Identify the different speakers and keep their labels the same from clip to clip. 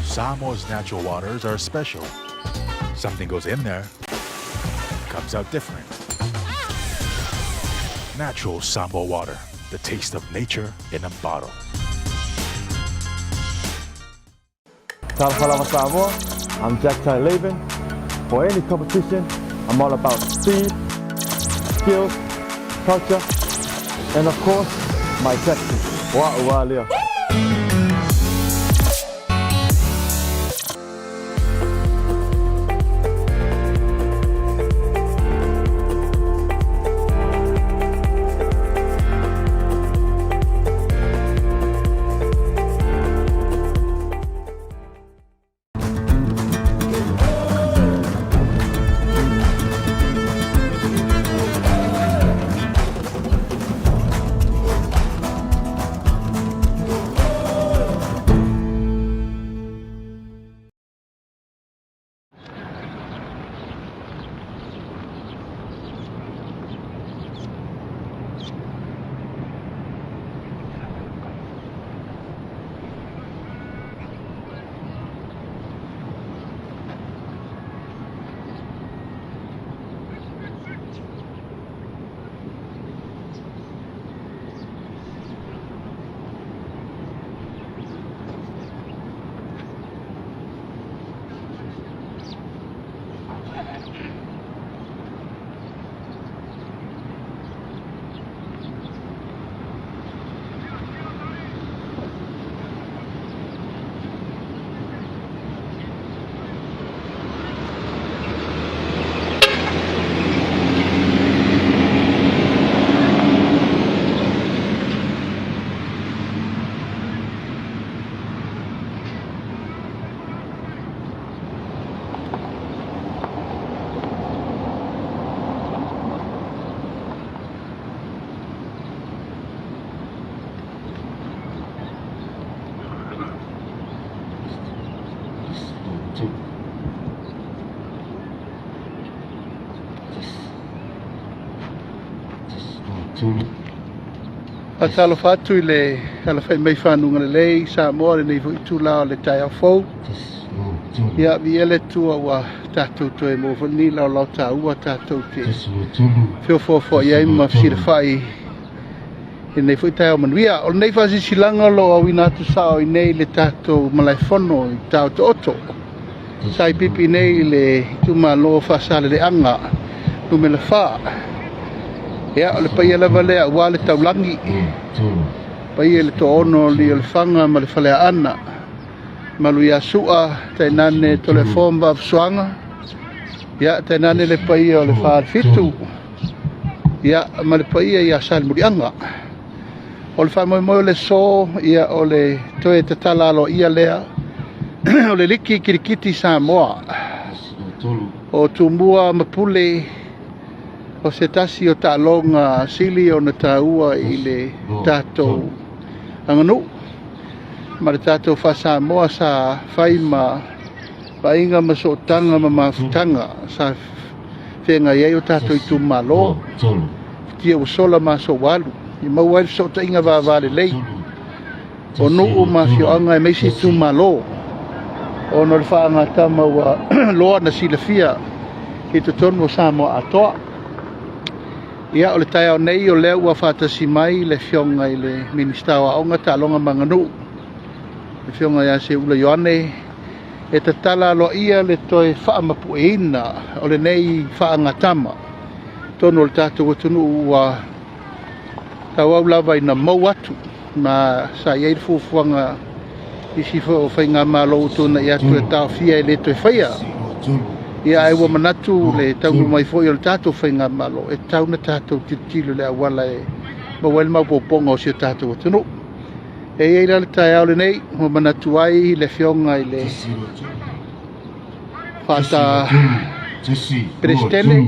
Speaker 1: Samoa's natural waters are special. Something goes in there, comes out different. Natural Samoa water, the taste of nature in a bottle.
Speaker 2: Tatalaina Samoa, I'm Jack Laban. For any competition, I'm all about speed, skills, culture, and of course, my sexy. Wa'ualia.
Speaker 3: Salafai i le Salafai mai whanunga lelei Samoa le nei vuitu lao le tai au fau. Ia vi ele tua wa tātou toe mo whani lao lao tā ua tātou te whiofofo iai ma Salafai i nei vuitai au manuia. O nei whasi silanga lo au inatu sao i nei le tātou malai whono i tāu te oto. Saipipi nei le tuma lo whasale le anga numele wha. Ia o le paia lava lea ua le taulangi. Paia le toono li o le whanga ma le whalea ana. Malu ia sua, tainane to le fomba afsuanga. Ia tainane le paia o le whaar fitu. Ia ma le paia ia sal murianga. O le whamoe moe le so, ia o le toe tatalaina aloaia lea. O le liki Kiriti Samoa. O tumua mapule. O se tasi o Taaloga sili o na taua i le tātou Aganuu. Ma le tātou wha Samoa sa whai ma painga ma so tanga ma mafutanga sa whenga iei o tātou i tu malo. Tia o sola ma so walu. I mauai so ta inga vāvāle lei. O nuu ma fioanga e meisi tu malo. O no le whaanga tama wa loa na silafia ki te tonu o Samoa atoa. Ia o le tai au nei o lea ua whātasi mai le fionga i le Minisita o Aoga Taaloga ma Aganuu. Le fionga ia Seuula Ioane e Tatalaina aloaia le toe whaamapueina o le nei whaangatama. Tono le tātou atunu ua tau au lava ina mau atu ma sa iei le fuafuanga i sifo o whainga malo utuna i atu e tau fia e le toe whaia. Ia e ua manatu le taunu mai foi o le tātou whainga malo e tauna tātou titilu le awala e mawel mau poponga o si o tātou atunu. E eira le tai au le nei, ua manatu ai le fionga i le whata prestene.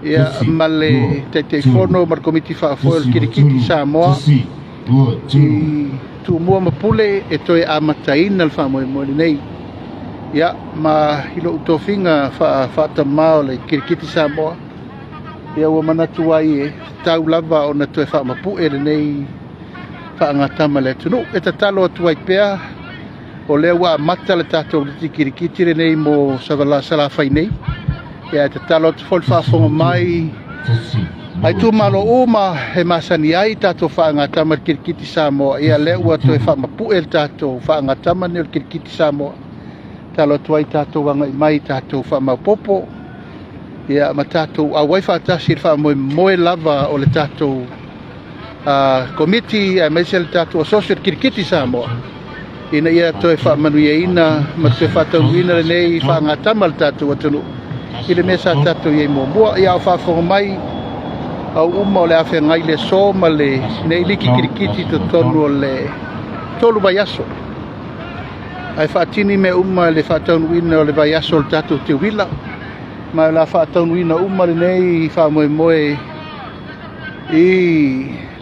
Speaker 3: Ia ma le te fono ma le komiti whaafoi o le Kiriti Samoa. I tu mua mapule e toi amataina le whamoe mo le nei. Ia, ma hilo utofinga whaata mao le Kiriti Samoa. Ia ua manatu ai e tau lava o na toe whaamapu e le nei whaangatama le tunu. E tatalo atu ai pea o lea ua amata le tatou le tikirikiti lenei mo Salafai nei ia te talo te fol whaafonga mai ai tu malo uma he masani ai tatou whaangatama le Kiriti Samoa ia lea ua toe whaamapu le tatou whaangatama le Kiriti Samoa talo tuai tatou wanga i mai tatou whaamapopo ia ma tatou a wai whaatasi le whaamoe lava o le tatou komiti ai mai se le tatou asosio le Kiriti Samoa ina ia toe whaamanuia ina ma toe whaataunuina le nei whaangatama le tatou atunu i le mesa tatou iei mua ia o whaafonga mai au uma o le awhengai le so ma le nei liki kirikiti to tonu o le tolu vai aso ai whaatini me uma le whaataunuina o le vai aso le tatou te wila ma la whaataunuina uma le nei whaamoemoe i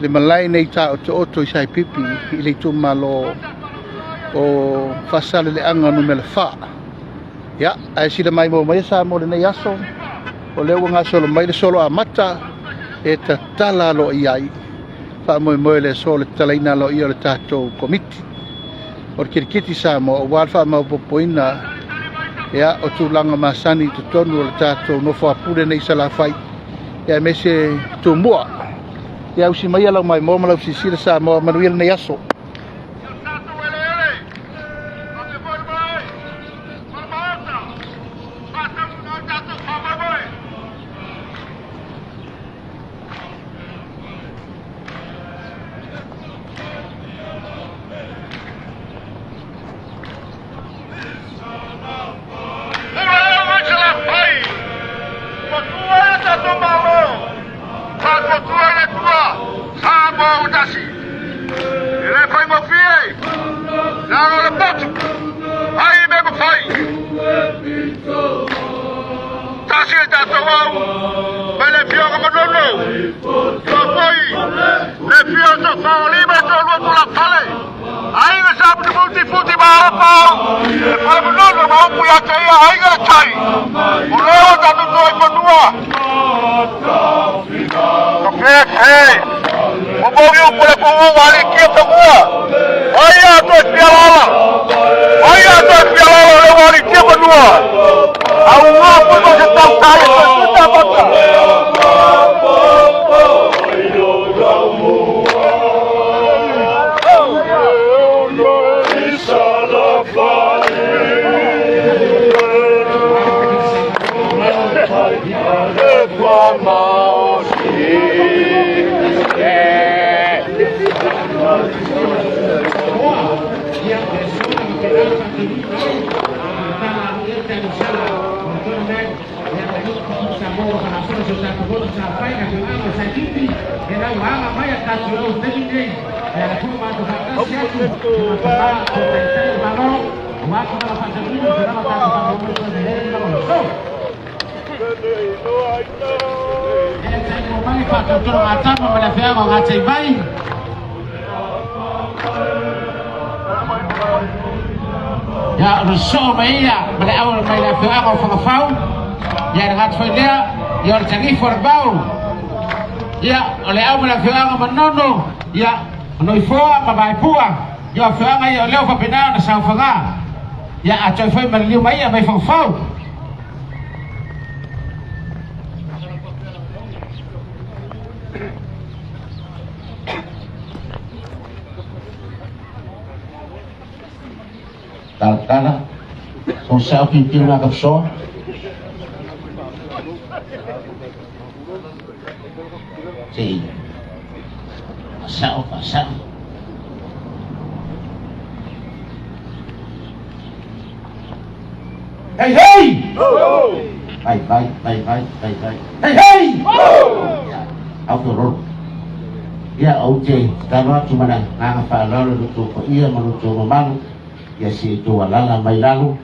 Speaker 3: le malai nei ta o te oto i Saipipi i le tumalo o whasale le anga numele wha ia ai sila mai mo mai sa mo le nei aso o le unga solo mai le solo a mata e Tatalaina aloaia whaamoemoe le so le Tatalaina aloaia le tatou komiti o Kiriti Samoa o walfa maupopoina ia o tūlanga masani te tonu o le tatou nofo apure nei Salafai ia me se tumua ia usi mai alau mai mōma lau sisira Samoa manuia nei aso
Speaker 4: tasi lelei fai mo fie nalo le potu ai me mo fai tasi e tatou au me le Afioga manono so foi le fio so fao lima so lua tula pale ai me sabu de multi futi ma opo le fai manono ma opu ya te ia ai gara tai o leo tatu toi konua o moviu por a comum ali que eu aí a tua espialala eu ali que eu não a um novo você tá sai você tá botando
Speaker 5: ya russo meia bele awal mai la fia ko fa fau ya rat foi dia ya tangi for bau ya ole awal la fia ko manono ya noi foa ma bai pua ya fia ngai ya leo fa pena na sa fa ya a choi foi mal liu mai ya mai fa fau Tala, son selfie que na kapso. Si. Asal. Hey hey! Bye. Hey hey! Aukuso. Ya oje, karena cuma nang fa lalu tu ko ia manutu malu. Ya si tu alala mai lalu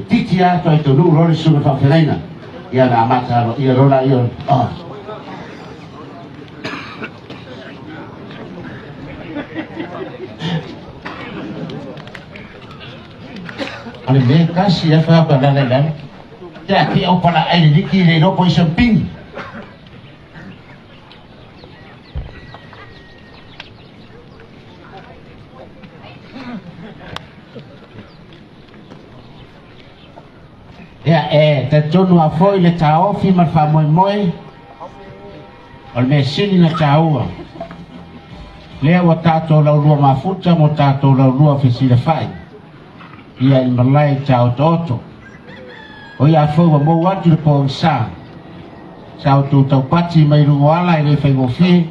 Speaker 5: titia to itu lu role sunu fa fenaina ya na mata ro ia rola ia ale me kasi ya fa pa la ya ki o pala ai di ki le no po shopping te tonu a foi le taofi ma fa moi moi o le sini na taua le o tato la lua mafuta mo tato la lua fi Salafai ia il malai tau toto o ia foi wa mo watu le po sa sao tu tau pati mai ruala i le fai mo fi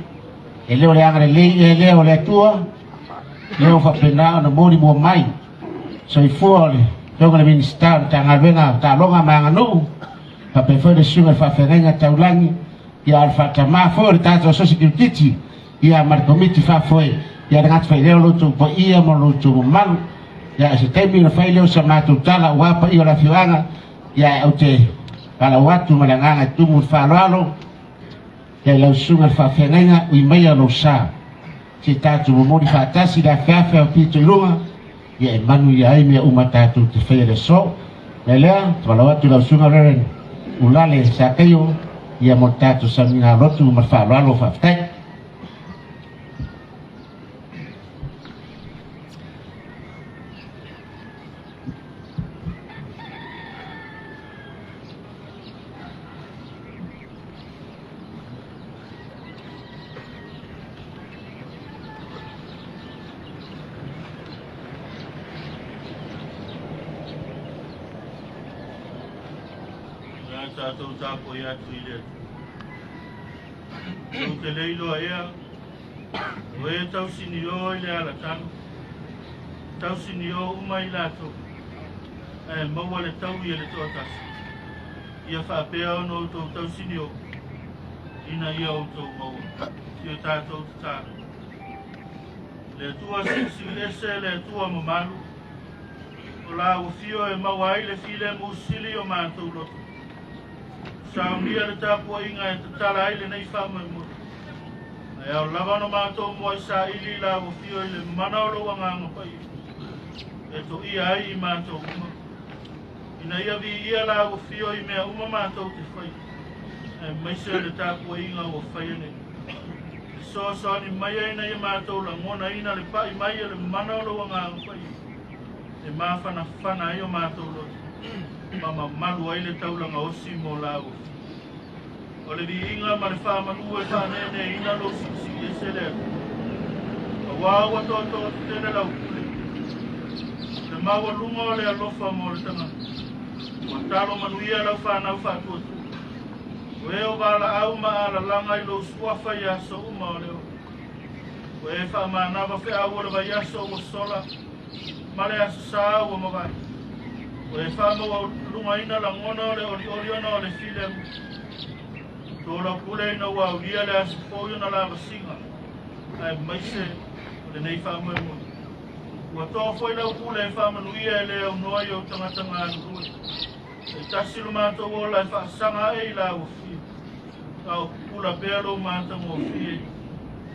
Speaker 5: e leo le anga le e leo le tua leo fa pena na mori mo mai so i fuole Aoga le Minisita tanga venga Taaloga ma Aganuu pa pe foi de sunga fa ferenga taulangi ia al fata ma foi tato so security ia mar committee fa foi ia ngat fai leo lutu po ia mo lutu mal ia se temi na fai leo sa matu tala wa pa ia la Afioga ia ote kala watu malanga tumu fa lalo ia la sunga fa ferenga i mai lo sa si tato mo di fa tasi da kafe o pito lunga ia manu ia ai mea umatatu te whaia le so lelea wala watu lau sunga reren ulale sa kayo ia mo tatu sa minga lotu marwha alo whaftai
Speaker 6: Tatau tapo ia tu ile. Tau te leilo ea. O e tau sini o ile ala tanu. Tau sini o umai lato. E maua le tau ia le toa tasi. Ia whapea o no tau sini o. Ina ia o tau maua. Ia tātou te tāru. Le tua sisi ese le tua mamalu. O la o fio e maua ai le file musili o mātou loto. Saunia le tapua inga e Tatalaina nei whamai mo. Ai au lava no mātou mua i sa ili la o fio i le manaoro wa nganga pai. E to ia ai i mātou uma. Ina ia vi ia la o fio i mea uma mātou te whai. E maise le tapua inga o whai nei. So ni mai ai na ia mātou la ngona ina le pai mai le manaoro wa nganga pai. E mawhana whana ai o mātou lo. Mama malu ai le taulanga osi mo lao. O le viinga ma le whamanu e whanene ina lo sisi e sele. A wawa toto tene lau kule. Le maua lunga o le alofa mo le tanga. Ma talo manuia lau whanau whatua tu. O e o wala au ma ala langa i lo suafa i aso uma o leo. O e whamanawa whi au le vai aso o sola. Ma le aso saa o mawai. O e whama wa lunga ina la ngona o le oriona o le filem. Tōra kule ina wa uria le aso fōio na lava singa. Ai maise o le nei whama e mo. Ua tō fōi lau kule e whama nuia e le au noa i o tangatanga anu ue. E tasi lo mātou o lai whaasanga e i la o fi. Tau kula bea lo mātou o fi e.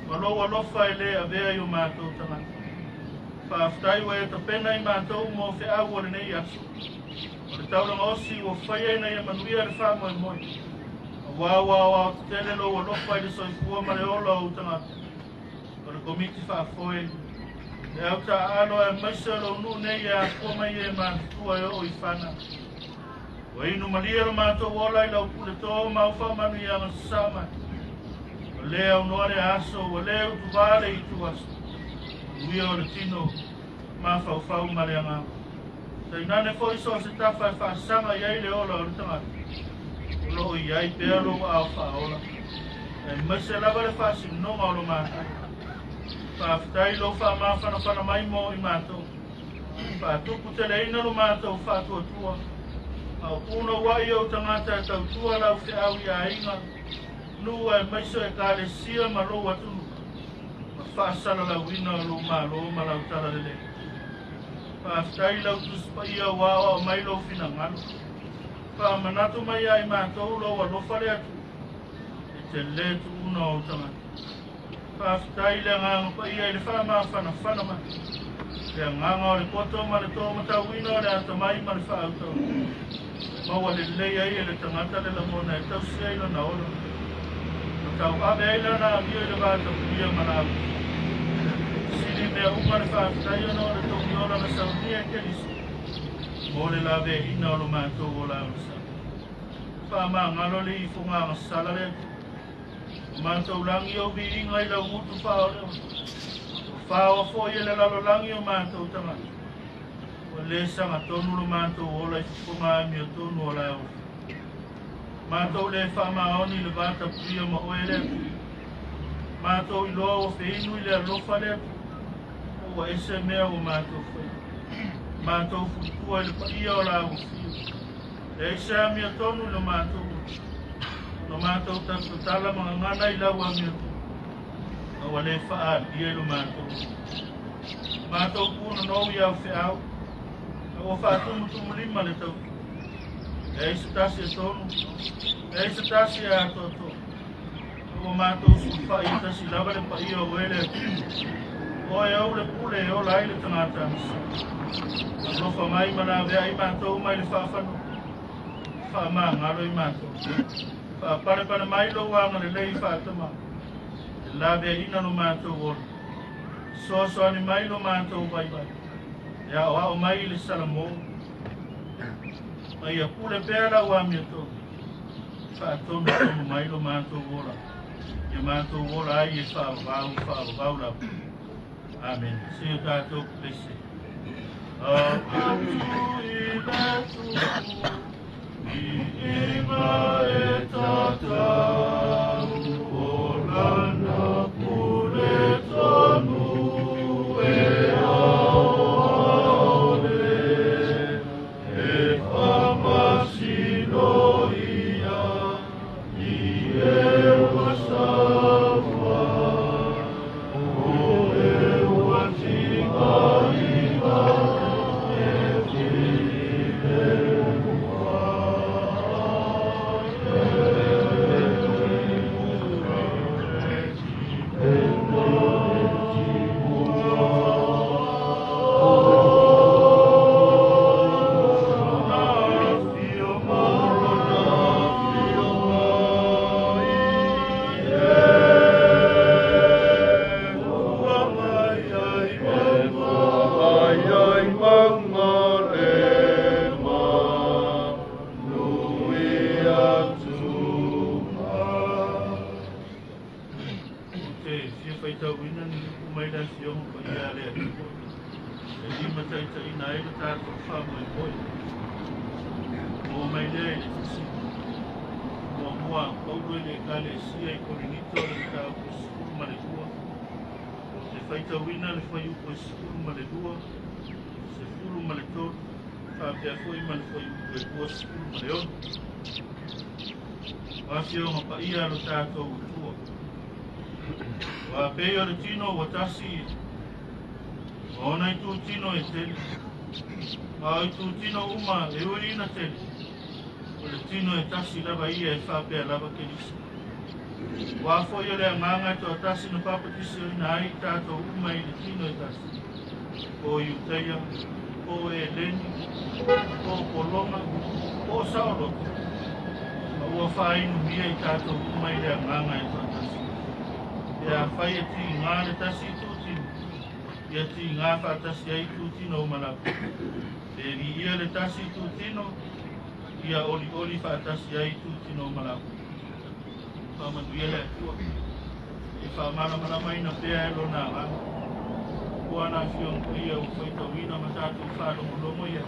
Speaker 6: Ma loa lofa e le a bea i o mātou tangata. Whaaftai wa e ta pena i mātou mo whi au o le nei aso. O le tauranga osi o whaia ina i a manuia le whama e moi. Wa tele lo wa lofa i le soifua ma le ola o tangata. O le komiti whaafoe. E au ta alo e maisa lo nu nei e a koma i e mātua e o i whana. O inu malia lo mātou ola i lau kule tō mau whamanu i anga sasama. O le au noa le aso, o le au tu vale i tu aso. Uia o le tino, ma whau ma le anga. Ta inane fo iso se tafa e whaasanga i aile ola o le tangata. O lo i ai pēr lo au whaola. E maise lava le whaasi nonga o lo mātai. Whaafitai lo whaamawhana mai mo i mātou. Whaatuku te leina lo mātou whaatua tua. Au uno wai o tangata e tau tua lau te au i a inga. Nua e maiso e kāle sia ma lo atunu. Whaasala lau ina lo ma lau tala lele. Whaafitai lau tuspa ia wāwa o mai lo whina ngalo. Whaamanatu mai ai mātou lo wa lofare atu. E te le tu una o tangata. Whaafitai le nganga pa ia i le whaamawhana ma. Le nganga o le poto ma le tō matau ina o le atamai ma le whaautau. Maua lelei ai e le tangata le lamona e tau sia ilo na ora. Tau abe aila na avio i le vata kuia manavu. Sili mea unga le whaafitai ana o le tongi ora na saunia e kelisi. mo le la ve ina o lo mātou o la masa. Wha ngalo le I whunga ngasala le. Mātou langi o vi ingai lau mutu whao leo. Whao fo i le lalo langi o mātou tanga. O le sanga tonu lo mātou o la I whunga mi o tonu o la o. Mātou le whamaoni le vata pria ma oe le. Mātou I loa o whinu I le alofa le. O ese mea o mātou whai. Mātou futua I le paia o la o whiu. E isa mi o tonu le mātou. No mātou tātou tala mga ngana I lau a mi o tonu. O le wha ia lo mātou. Mātou puna nou I au whiau. O whātumu tumu lima le tau. E isa tasi a tonu. E isa tasi a toto. O mātou sufa I tasi lava le pa ia o ele. O e au le pule e o lai le tangata. Lofa mai mana vea I mātou mai le whawhanu. Wha ngaro I mātou. Wha pare mai lo wanga le lei whātama. E la vea ina no mātou ora. So ani mai lo mātou vai vai. E a o mai le salamo. Ai a pule pēra wa mi to. Fa tonu mai lo mātou ora. E mātou ora ai e whāwau la. Amen. Se o tātou pese. Aganuu I latu I inga e tatau o lana pule tonu e Afioga pa ia lo tātou utua. Wa peo le tino wa tasi. Ona I tu tino e tele. Ma I tu tino uma e uri ina tele. O le tino e tasi lava ia e whapea lava ke nisi. Wa fo ia le nganga to tasi no papatisi o ina ai tātou uma I le tino e tasi. O iuteia, o e leni, o polonga, o saoloto. Ua whainu mia I tātou umai lea nganga e tō tasi. Ia whai e ti ngā le tasi I tūtino. Ia ti ngā whātasi ai tūtino o malaku. E ri ia le tasi I tūtino, ia oli whātasi ai tūtino o malaku. Whamanu ia lea kua. E whamana mai na pēa e lona ngana. Kua nā whiong ia o whaita wina ma tātou whārongo longo ia.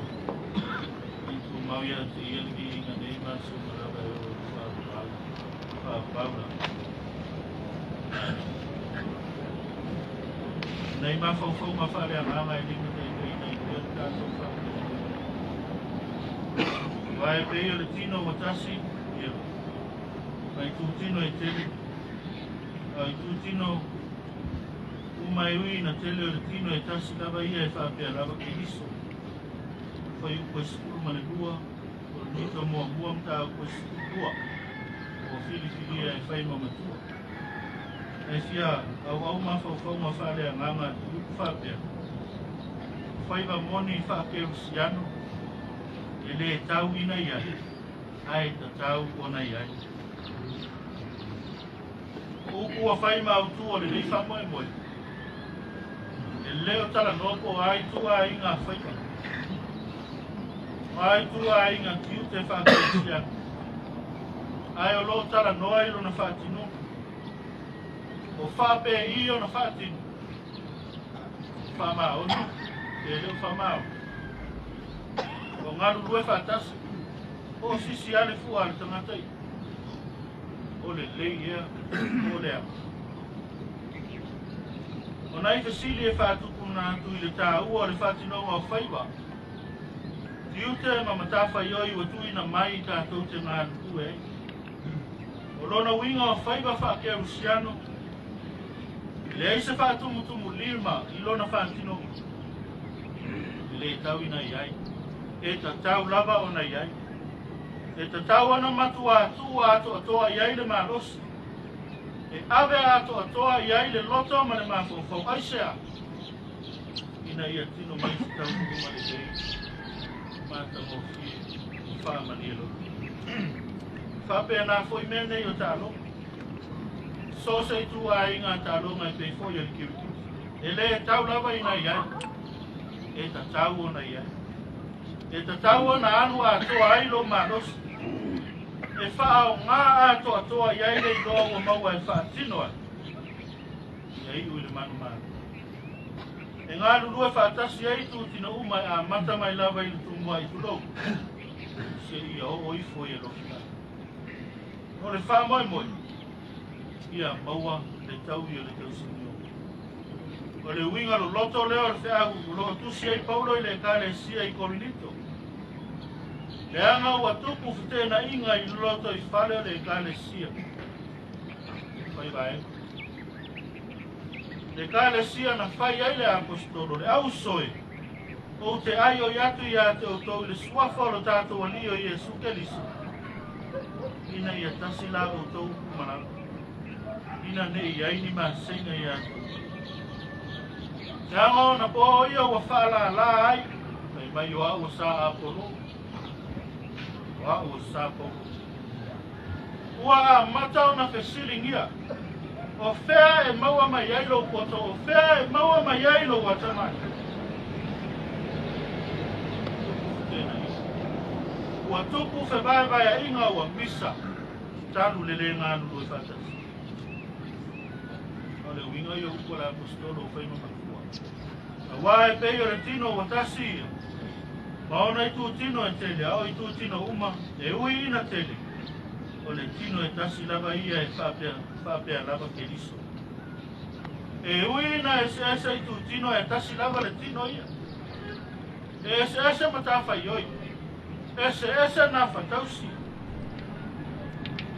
Speaker 6: I tū mau ia te ia li inga nei māsu maraba e o. Paula. Nei ma fau ma fare a mama e linga nei tātou whaka. Vai peo le tino o tasi, ia. Vai tū tino e tele. Vai tū tino umai ui na tele o le tino e tasi lava ia e whapea lava ke iso. Whai uko e sikuru ma le lua, o le nito mua mta uko e sikuru lua. O fili e whai mamatua. E fia, au mawhau ma whare a nganga uku whapea. Whai wa moni whakeu siano, e le tau ina iai, ai tatau ona iai. Uku wa whai ma autua le rei whamoe moe. E leo tala noko ai tua ai ngā whaika. Mai tu ai ngā kiu te whakaisia. Ai o lo tala noa ilo na whaatino. O whape i o na whaatino. Whamao ni. Te leo whamao. O ngaru rue whaatasi. O sisi ale fua ale tangatai. O lelei ea. O lea. O nai whasili e whaatuku na atu i le tā ua le whaatino o whaiwa. Tiute ma matafa ioi wa tuina mai tātou te ngā nuku e. O lona winga o whaiwa whaake Rusiano. Le eise whaatumutumu lirma i lona whaatino. Le tau ina iai. E tatau lava o na iai. E tatau ana matua atua ato atoa iai le marosi. E ave ato atoa iai le loto ma le mafofau aisea. Ina ia tino mai si tau kuma le dei. Mata mo fi fa manilo. Fa pena foi mene yo talo. So sei tu ai nga talo nga pe foi yo Kiriti. Ele tau lava ina ia. E tatau na ia. E tatau na anu ato ai lo maros. E fa o nga ato ato ia le do o mau e fa tino. Ei u le manu manu. E ngā lulu e whaatasi ai tu tina umai a mata mai lava i tu mua i tulou. Se ia o ifo i e roki. No le wha moi moi. Ia maua le tau i o le tau sinio. O le winga lo loto leo le whea u lo tusi ai paulo i le ka le sia i korinito. Le anga ua tupu futena inga i loto i whale o le ka le sia. Whai vai. Le kale sia na fai ai le apostolo le Aukuso o te ai o yatu ia te o tau le suafa o tātou alio i Jesu Keliso. Ina ia tasi la o tau kumana. Ina ne i aini ma senga ia tau. Te anga na po ia ua whaala la ai. Mai mai o au sa apolo. O au sa polo. Ua a matao na whesiringia. O whea e maua mai ai lo koto, o whea e maua mai ai lo watamai. Ua tupu whe vai a inga ua misa, tanu lelei ngā nuru e whatasi. O le winga i o ukua la apostolo o whaima makua. A wae pei o le tino wa tasi ia. Maona i tu tino e tele, au i tu tino uma, e ui ina tele. O le tino e tasi lava ia e whapea lava Keliso. E uina e se esa i tu tino e tasi lava le tino ia. E se esa matafa ioi. E se esa na whatausi.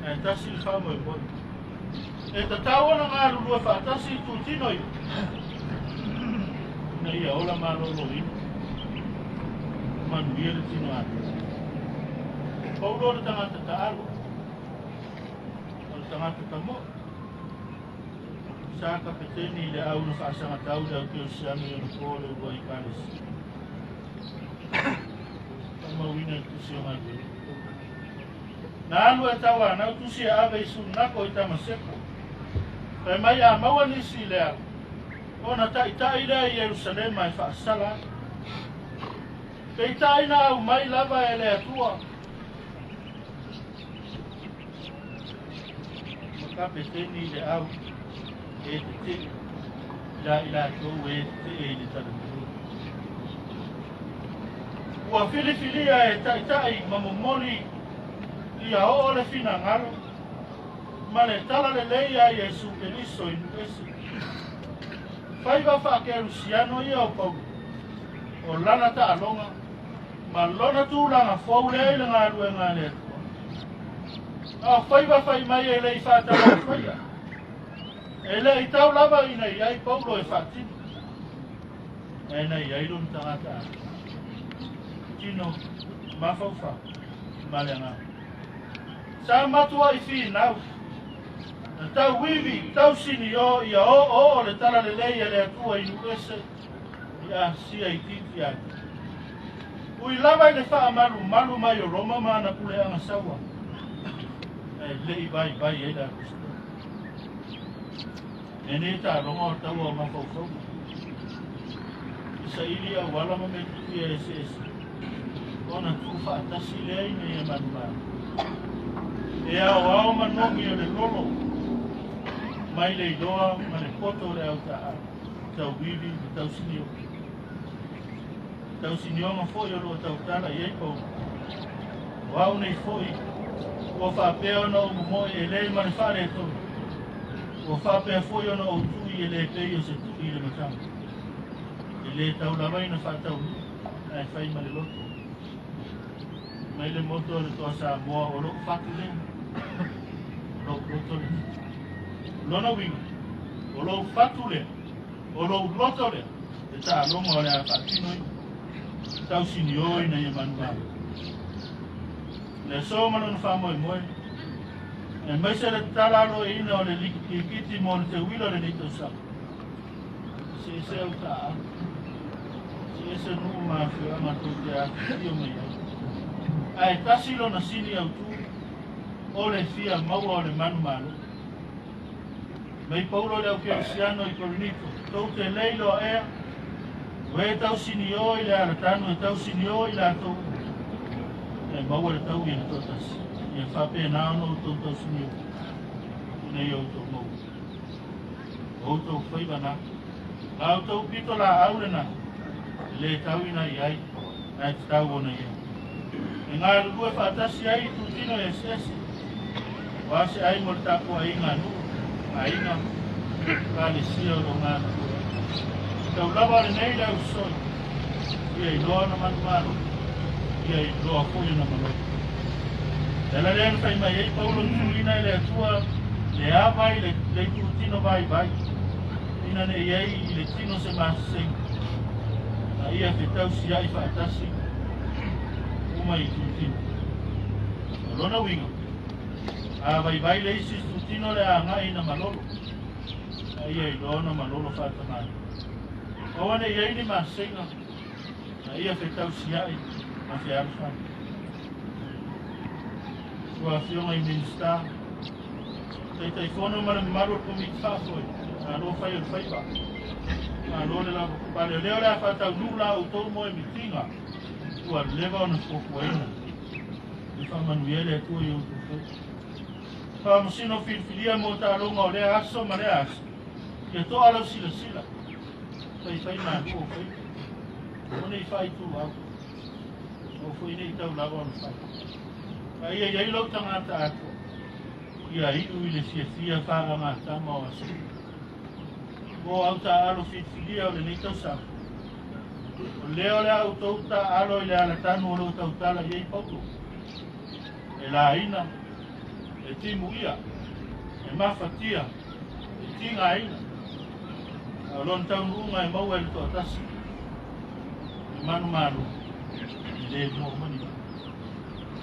Speaker 6: E tasi le whamo e boi. E tatau ana ngā lulu e whatasi i tu tino ia. Na ia ola malolo ino. Manu ia le tino atu. Paulo le tangata Taaloga. Tangata tamo. Sa kapiteni le au na whaasanga tau le au keo sianu i ana kōle ua i kānesi. Tama wina i tusi o ngātu. Nā anu e tawa nau tusi e awe i sunako i tama seko. Pai mai a maua nisi le au. O na tai lea i Jerusalema e whaasala. Pei tai na au mai lava e le atua. Kapiteni le au e te te la ila tō e te e le taramuru. Ua whiliwhilia e taitai mamomoli i a o le whina ngaro ma le tala lelei a Jesu Keliso i nuese. Whaiva whaake Rusiano i au pau o lana Taaloga ma lona tūlanga whau lea i le ngā rue ngā lea. A whaiva whai mai e lei whātara whaia. E lei tau lava i nei ai paulo e whātino. E nei ai lun tangata a. Tino, mawhauwha, maleanga. Sa matua i whi nau. Na tau wiwi, tau sini o i a o le tala lelei e le atua i nuese. I a sia i titi ati. Ui lava i le wha malu mai o Roma mana pule anga sawa. Lei vai e da kusto. E ne ta rongo tau o mawhauwhau. Isa ili a wala ma me tuki e se ese. ona tufa tasi lei ne manuma e ao manomi o le lolo mai le doa ma le poto le au tau vivi tau sinio ma foi o tau tala i po wau nei foi o fa peo no mo e le ma le fare to o fa pe foi o no tu i le pe o se tu i le matang le tau la vai na fa tau ai fai ma le loto mai le moto le to sa mo o lo fa tu le lo loto le lo no winga o lo fa tu le o lo loto le e ta lo mo le fa tu no tau sinio ina ia manua le so ma no fa mo e mai se le talalo ina o le likiti mo le te wilo le ni to sa se o ta ese nu ma fio ma tu ya io mai ai tasi lo na sini au tu o le fia mau o le manu manu mai paulo le cristiano i corinito to te leilo e we tau sini o ile ala tanu tau sini o ile to e mau le tau i to tasi e fa pe na no to tau sini ne yo to mo o to foi bana auto pitola aurena le tau ina iai, ai tau ona ia. E ngā rukua whātasi ai tu tino e sesi. Wase ai mo tako a inga nu, a inga, ka le sia o ngā rukua. Tau lawa le nei lau soi, ia i loa na manu manu, ia i loa koia na manu. E la leana whai mai ei paulo tulina i le atua, le awai le tu tino vai vai. Ina ne iei i le tino se masenga. Ia te tau si ai whaatasi uma i tutino lona winga a vai vai le isi tutino le a ngai na malolo ia i lona malolo whaatamai oane iei ni masenga ia te tau si ai ma te arwha kua Afioga i Minisita tei whono mara maro komi whafoi a lo whai o whaiwa Alore la pale leo la fata lula o to mo mitinga tu al leva na fofuena e fa manuele tu yo fa mosino filia mo ta longa le aso mare aso ke to alo sila fai na ko fai oni fai tu au o foi nei tau la bon fai ai lo tanga ta ia i u le sia fa ma ta mo aso o auta alo fitilia o le nei tau sa. O leo le auto ta alo i le ala tanu o lo tau tala iei paulo. E la ina, e timu ia, e mafatia, e tinga ina. A lon tau nunga e maua e le toa tasi. E manu, e le mo mani.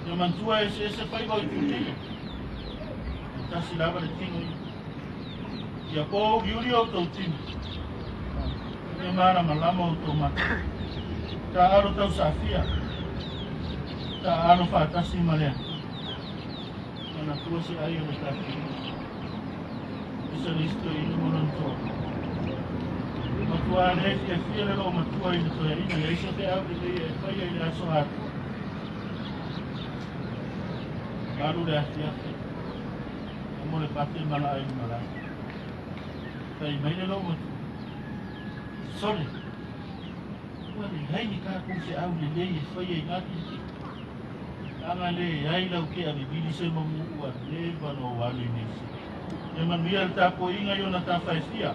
Speaker 6: E mantua e se whaiwa i tutino. E tasi lava le tingo ia. Ia ko giuri o tau tino. E mara malama o tau mata. Ta aro tau safia. Ta aro whaatasi malea. Ana tua se ai o le taki. Isa listo i numoron toa. Matua ne e fia le lo matua i le toa ina. Ia isa te au le e whaia i le aso hatu. Aru le afia. Amo le pate mala ai mala. Kai mai le lo matu. Sole. Wale hai ni ka ku se au le lei whaia i ngati. Anga le ai lau ke a bibili se mamu ua le wano wale nisi. E manuia le tapo inga i ona ta whaifia.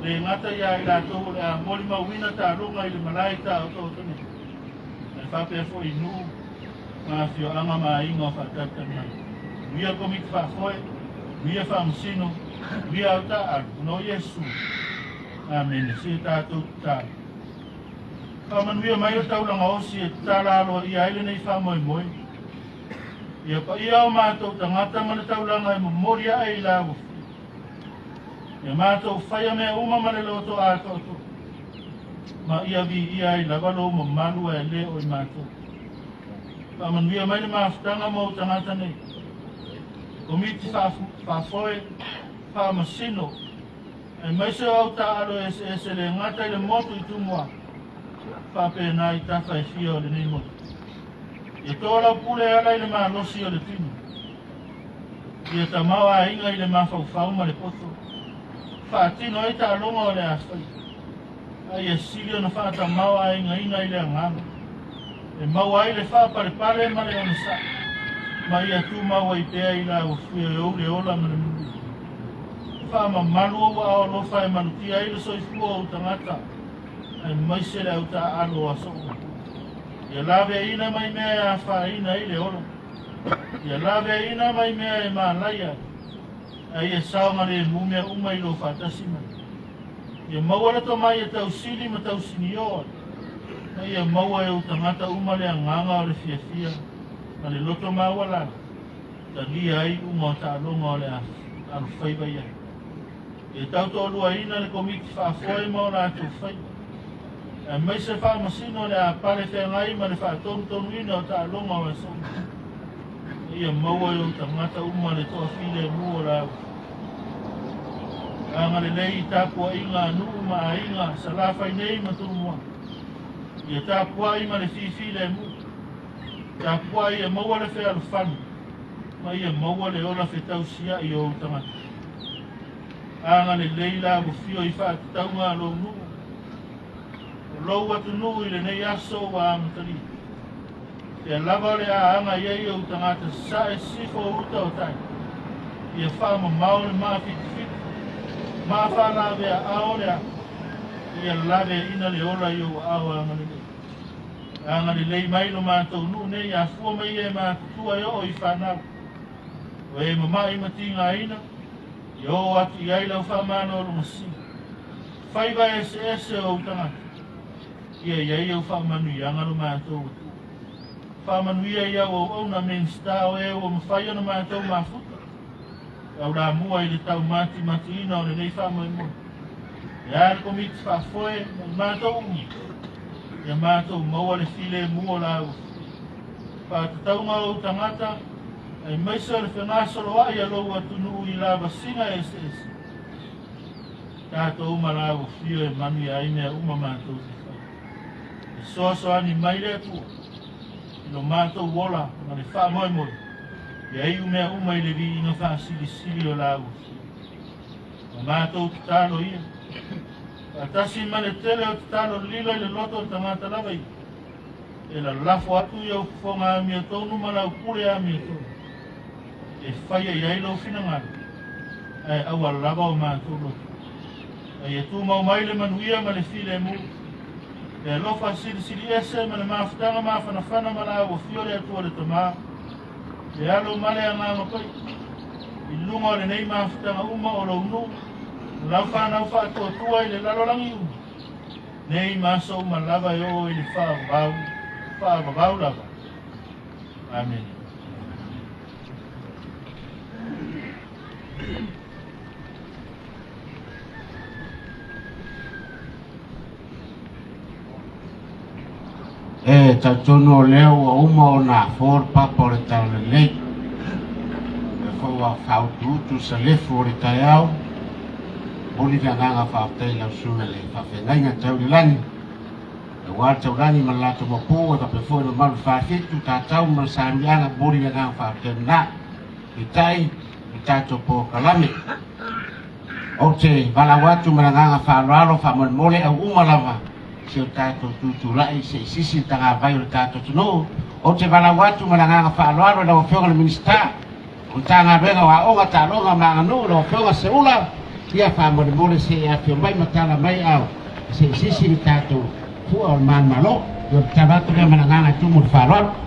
Speaker 6: Le ngata ia i la toho le a moli mawina ta runga i le malai ta o toho tane. E whapea fo i nu. Ngā fio anga maa inga o whatata mai. Mia komik whafoe. Mia whamsino. Mia au ta alu. No Yesu. Amen. Se tātou tā. Manuia mai o taulanga osi e tāla aloaia ai le nei whamoe moe. Ia pa ia o mātou tangata mana taulanga e momoria ai la ufu. Ia mātou whaia mea uma mare loto a toto. Ma ia vi ia ai lavalo mo malua e le o i mātou. Manuia mai le maafutanga mo tangata nei. Komiti whafoe, whamasino. E mai se au ta alo e se le ngata i le motu i tumua. Whape nai tawha e fia o le nei motu. Ia tōra pule ala i le mālosi o le tinu. Ia ta maua inga i le mawhauwhau ma le poto. Whaatino i ta alonga o le aswai. Ai e siri ona whaata maua inga i le anganga. E maua i le whaapare pare ma le onisa. Ma ia tu maua i pēa i la ufia e ou le ola ma le mundu. Whaama malu o ao lofa e manutia i le soifua o tangata. Ai maise le au ta alo a soko. Ia lawe ina mai mea a whaina i le ola. Ia lawe ina mai mea e maalaia. Ai e saonga le mumea uma i lo whatasima. Ia maua le to mai e tau sili ma tau sinioa. Ai e maua e utangata uma le anganga o le fiafia. Ma le loto maua lana. Ta lia ai uma o ta alonga o le alu whaiba ia. E tau to lua ina le komiti whaafoe ma o la atu whaiba. E mai se whaamasino le a pare whengai ma le whaatonu tonu ina o ta alonga o e songa. Ia maua e utangata uma le toa file mua la au. Anga lelei tāpua inga nuu ma a inga salafai nei ma tunu mua. Ia tāpua ima le fifile mu. Tāpua ia maua le whea alufanu. Ma ia maua le ola whetau sia i o utangata. Anga lelei la wufio i whaatitaunga lo nuu. Lou atu nuu i le nei aso wa amatari. Ia lava le a anga iei o utangata sa e sifo uta o tai. Ia whaama mau le maa fiti. Ma fa la ve aorea ia lave ina le ola i o ao anga le lei mai lo mātou nu ne ia fua mai e mātua i o i whanau o e mama i matinga ina i o atu i ailau whamana o lumasi whaiva ese o utangata ia iai au whamanu i anga lo mātou whamanu ia o ona Minisita o e o mawhai ona mātou mafuta au la mua i le tau mati ina o le nei wha mai mo. Ia le komiti whaafoe, mātou umi. Ia mātou maua le file mua la au. Whaatataunga o tangata, ai maisa le whengasolo ai alou atunu i la vasinga ese. Tātou uma la au fio e manu i aimea uma mātou te whai. E soaso ani mai le atua. Ilo mātou wola, ma le wha moi moi. Ia iu mea uma i le vi inga wha sili o la au. Ma mātou te tālo ia. A tasi ma le tele o te tālo lilo i le loto o tangata lava i. E la lafo atu i au kufonga a mia tonu ma lau kure a mia tonu. E whaia i ailo fina ngana. E au a lava o mātou loto. E tu mau mai le manuia ma le file mu. E lofa sili ese ma le mafutanga ma whanawhana ma la au fiore atu o le tamaa. E alo male a ngā mapai. I lunga o le nei mawhitanga uma o lau nu. Lau whanau whātua i le lalorangi uma. Nei maso uma lava e o i le whaavavau lava. Amen.
Speaker 5: E tatono leo o uma o na for papa o le tau lelei. E whaua whaututu sa lefu o le tai au. Oli le ananga whaaftai lau suna le whawhengainga tau le lani. E wār tau lani ma lato mapu e ka pefo e malu whawhitu tātau ma sāmianga boli le ananga whaaftai na. I tai, i tātou po kalame. O te walawatu ma ananga whaararo whaamole au umalava. Se o tātou tūtulai se sisi tanga vai o le tātou tuno. O te walawatu ma nganga whaaloaro la Afioga le Minisita. O tanga venga wa Aoga Taaloga ma Aganuu la Afioga Seuula. Ia whaamole se e Afioga mai matala mai au. Se sisi le tātou fua o man malo. O te tabatu le ma nganga tumu le whaaloaro.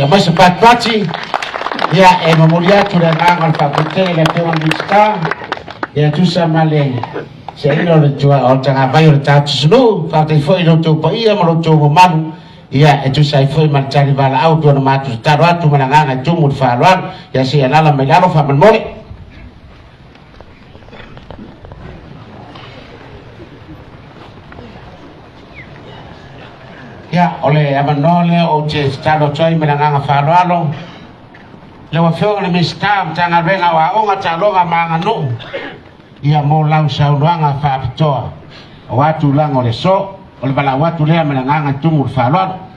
Speaker 5: mai sepat pati ya memoria tu dan angal fakulte le tema Minisita ya tu sama le saya lo tua orang apa yang tak sunu fakta foi lo tu pa ia lo tu man ya itu saya foi mencari bala au tu nama tu taruh tu menanganga tu mud faruan ya saya lala megalo fa menmole ya oleh amanole o je stalo choi menanganga farualo le Afioga le Minisita tanga venga wa Aoga Taaloga Aganuu ia mo lau saunoanga whaapitoa o watu lango le so o le bala watu lea menanganga tumu whaaloa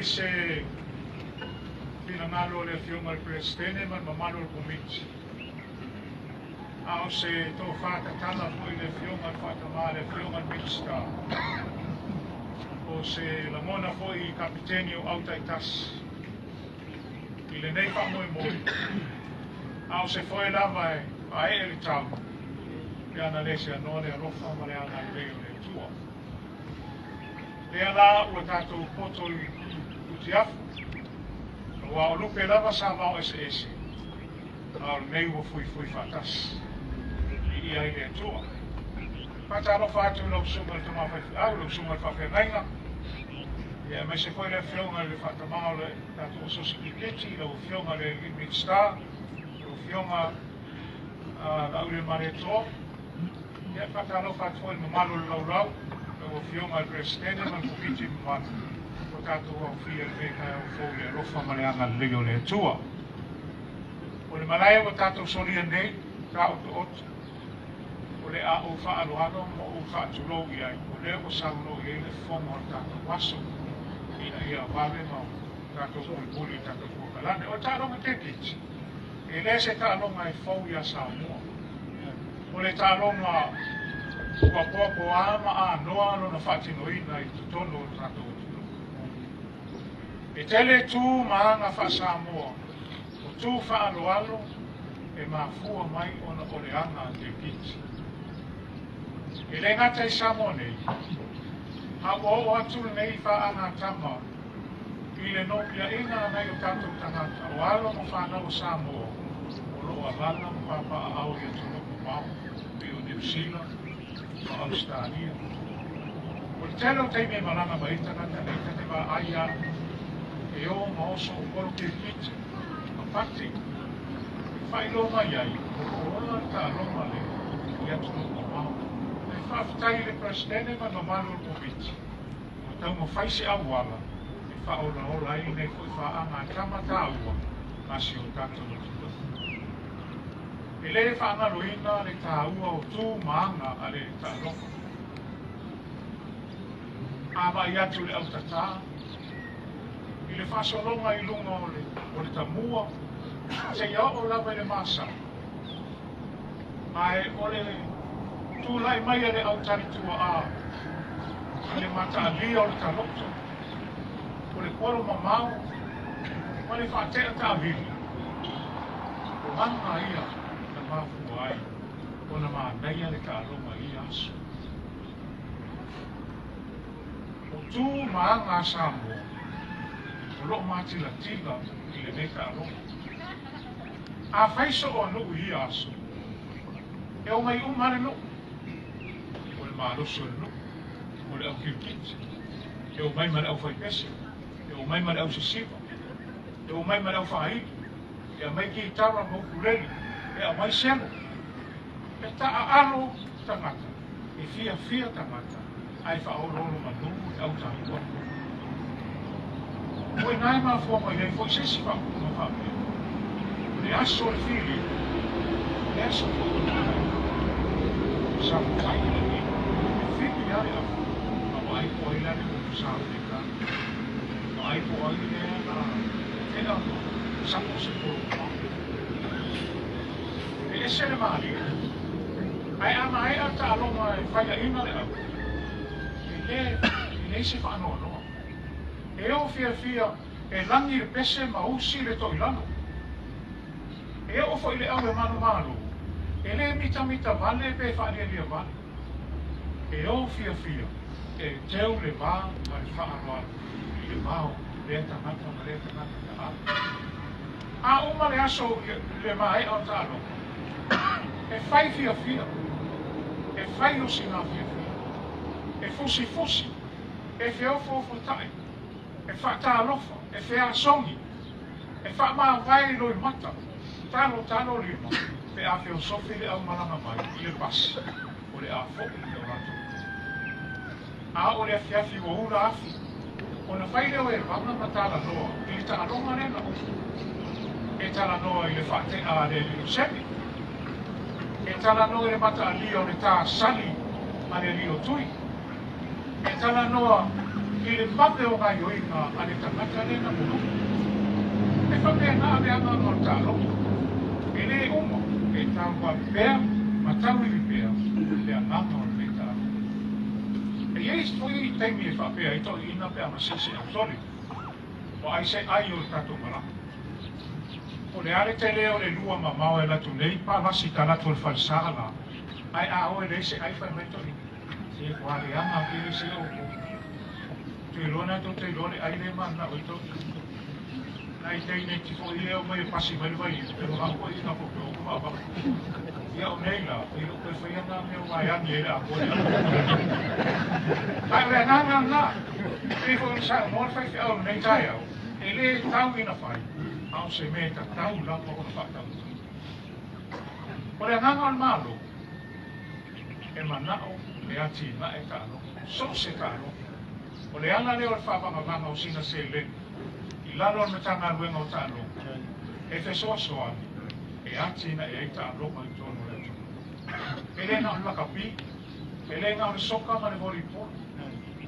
Speaker 6: se pinangalo le Afioga le presidente man mamalo le komiti ao se to whakatala mo le Afioga whakama le Afioga Minisita o se lamona fo I kapiteni o autai tasi I le nei whamoe mo ao se foi lava a ele tau e ana lese anore a rofa ma le ana leo le tua e ala ua tātou poto utiafu ua o lupe lava sa vau ese ao nei ua fui whatas I ia I le tua pata rofa atu lau sunga le tama whaifi au lau sunga le whawhengainga ia mai se foi le Afioga le whatamao le tātou o sosi Kiriti lau Afioga le Minisita lau Afioga la ule mare toa ia pata rofa atu foi mamalo le lau o Afioga le presidente man komiti man o tātou au fia le veka au fau le rofa ma le anga leo le tua o le malaya o tātou solia nei ka o to otu o le a o wha aloalo mo o wha atulou I ai o le o saulo I ai le fonga o tātou waso ina ia wale ma o tātou puli tātou kukalane o tālonga tekiti e le se tālonga e fau ia Samoa o le tālonga ua popo ama a noa no na whaatinoina I tutono o tātou e tele tū maanga wha Samoa o tū whaaloalo e mafua mai ona o le anga te kiti e le ngata I Samoa nei ha o atu nei wha anga tama I le no ia ina nei o tātou tangata o alo mo whanau Samoa o loa lana mo papa a au ia tuno mo mau I o New Zealand Australia. O telo te me malanga mai tangata nei te wa aia e o maoso o koro Kiriti a pati whai lo mai ai o ola ta roma le ia tuno o mau e whaftai le presidente ma mamalo o komiti o tau mo whai se awala e whaola ola I nei koi whaanga tamata aua masi o tātou o tuto e le whaangaroina le tāua o tū maanga a le tāloko. A mai atu le autata, I le whasolonga I lunga o le tamua, se ia o lava le masa. Ai o le tūlai mai a le autari tua a, I le mata alia o le taloko, o le koro mamau, o le whaatea tāwiri. O manga ia, mafu ai ona ma naia le Taaloga I aso o tū maanga Samoa o loo mātilatila I le nei Taaloga a whaiso o nuu I aso e o mai umare nuu o le māloso le nuu o le au Kiriti e o mai ma le au whaipese e o mai ma le au sisiva e o mai ma le au whaahiri e a mai ki tara mo kureli e a mai selo e alo tangata e fia tangata ai whaorolo manu e au tahua
Speaker 7: foi nai ma fo mai le foi sesi fa ma fa le aso le fili le aso sa kai le fili ya ya ma ai po ile le sa le ka ma ai po ile na era sa ko se po e se le mali ai ama ai ata lo ma fai ina le se fa no e o fia e langi le pese ma usi le toilano e o fo ile awe manu e le mita vale pe fa le vale e o fia e teu le va ma le fa no le va le tangata a uma le aso le mai o talo e fai fia e fai o sina fia e fusi e feo fo tai e fa talofa e fea songi e fa ma vai lo mata talo lima pe a feo sofi le au malanga mai le pas o le a fo le rato a o le fiafi o ura afi o na fai le o e vanga matala noa i ta alonga nena e tala noa i le fa te a le lio semi e tala noa i le mata a lio le ta sali ma le lio tui e tala noa i le pape o ngai oina a le tangata le na munu. E whapea nā le anga no tālo. E le umo, e tau wa pēr, ma tau i pēr, le anganga o le tālo. E eis fo i teimi e whapea, i toi ina pēr ma sisi a tori. O ai se ai o tato mara. O le are te leo le lua ma mau e latu nei, pa vasi ka latu le falsala. Ai a o e le se ai whai mai tori. Se kwa le anga ki se o te lona to te lone ai le mana o to ai te nei ti fo ia o mai pasi mai vai te lo hapo i na po ko ba ia o nei la i o pe ia na me o vai ani era ko ai le na e fo sa mo fa fi o nei tai o e le tau ina fai au se me ta tau la po na fa tau o le nganga malo e manao e ati na e ka no so se ka no o le ala leo le whapamavanga o sina se le i lalo me tanga ruenga o tālo e te soa e atina e eita aloma i tono le tono e le nga o lakapi e le nga o le soka ma le volleyball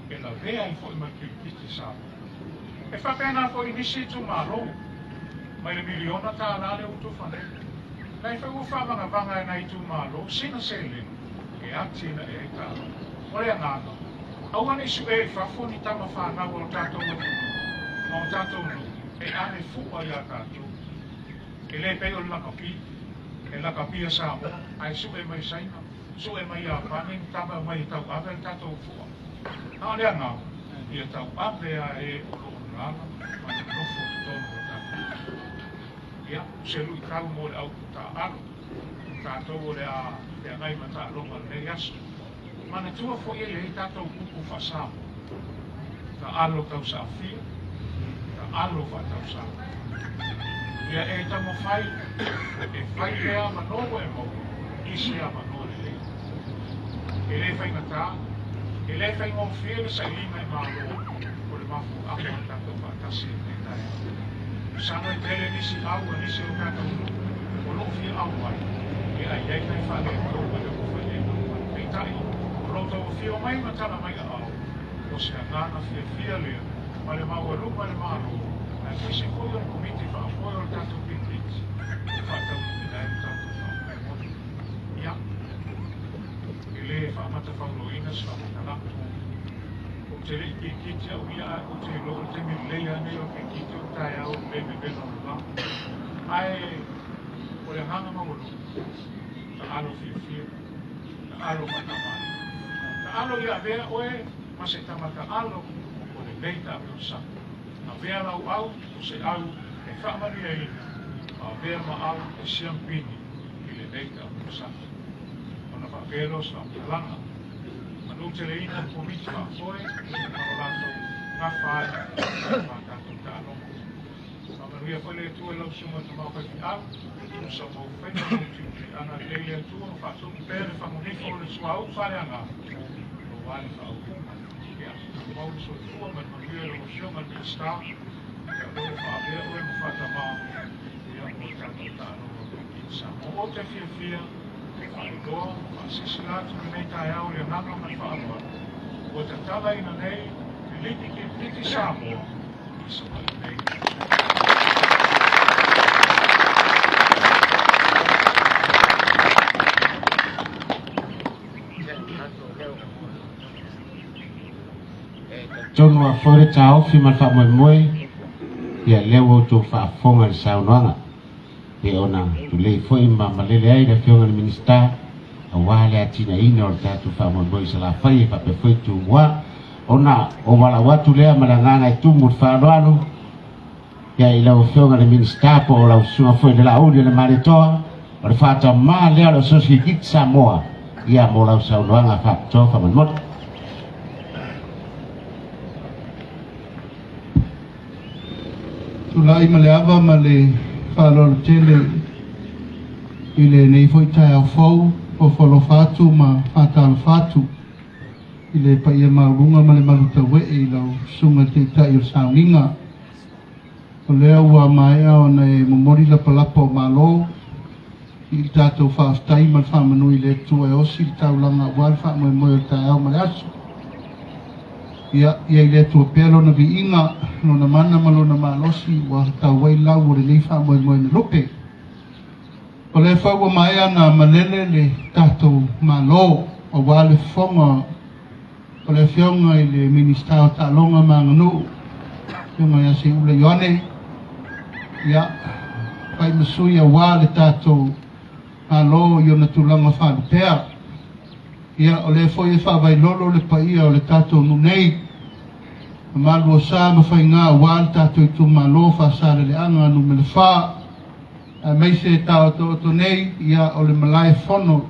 Speaker 7: e la vea i fo i mai Kiriti Samoa e whapena fo i nisi tu malo mai le miliona tā ala le utu whane nei whaku whamangavanga e nei tu malo sina se le e atina e eita aloma o le anganga au ane su e whafo ni tama whanau o tātou o tātou no e ane fuwa ia tātou e le pei o lakapi e lakapi a Samoa ai su e mai saina su e mai a pane tama mai tau ave tātou fuwa a le angau ia tau ave a e o langa ma te nofo tono o tātou ia se lui tau mo le au ta alo tātou o le a te angai ma ta alonga le yasu mana tua fo ia le tātou kuku whasamo. Ta alo tau sa awhia, ta alo wha tau sa. Ia e tamo whai, e whai lea manoa e mau, isi a manoa le lea. E le whai ngata, e le whai ngau whia le sa lima e malo, o le mafu ako a tātou wha tasi e tai. Sano i tele nisi au a nisi o tātou, o lo whia au ai, e ai ei kai whale e tau a le kuwha e mau, e tai. Roto o fio mai matala mai a au, o se angana fia lea, ma le mawaru ma le maru, na kisi koi o komiti wha a koi o tātou pitriti, e whatau i lai tātou wha. Ia, e le wha amata whauloina sa whakalaka. O te rei ki kiti au ia, o te lo o te milei ane o ki kiti o tai au, le me beno o la. Ai, o le hanga mawaru, ta alo fia, ta alo matamani. Alo ia vea oe, ma se tamaka alo, o le leita a peo sa. Na vea lau au, o se au, e whaamaria ina, a vea ma au, e siampini, i le leita a peo sa. O na whapelo sa langa. Ma nute le ina komiti wha koe, ma o lato, ngā whae, ma tātou tālonga. Ma manuia koe le tua lau sunga tu mau kaki au, tu sa mau whaina mutu, ana leia tua, whātou pēre whamunifo le suau, whare anga. Vale fa o ya mau so tua ma manuia lo xioma de sta O te fia whaegoa, whaasisilatu nei tai au le nanga mai whaanoa. O te Tatalaina nei, lelei ki Kiriti Samoa, i Seuula nei.
Speaker 5: Tonu a whore tau fi man wha moe moe, ia leo o tō whaafonga le saunoanga. E ona tu lei foi ma lelei da Afioga ni Minisita, a wale a tina ina o tatu wha moe moe Salafai, e whape foi tu mua. Ona o wala watu lea malanganga i tumu whaanoanu, ia i lau Afioga ni Minisita po o lau sunga foi le la uli le maretoa, o le whaata maa lea lo sosi Kiriti Samoa, ia mo lau saunoanga whaapitoa whamanmoto.
Speaker 3: Tulai ma le ava ma le whalolo tele i le nei foi tai au fau o whalo whatu ma whatalo whatu i le pa ia maurunga ma le maluta we i lau sunga te tai o sauninga o lea ua maea o nei momori la palapa o malo i tātou whaaftai ma le whamanui le tua e osi i taulanga wal whamoe moe o tai au ma le aso ia i le tua pelo na vi inga no na mana malo na malosi wa tawai lau o le nei wha moe moe na lupe. O le whaua mai anga malele le tātou malo o wale whonga o le whionga i le Minisita o Taaloga ma Aganuu whionga ia Seuula Ioane ia pai masui a wale tātou malo i ona tulanga whanupea ia o le foi e whawai lolo le paia o le tātou nunei malu o sa ma fai ngā wāl tātou i tu malo whasare le anga anu me le wha a meise e tau to nei ia o le malai whono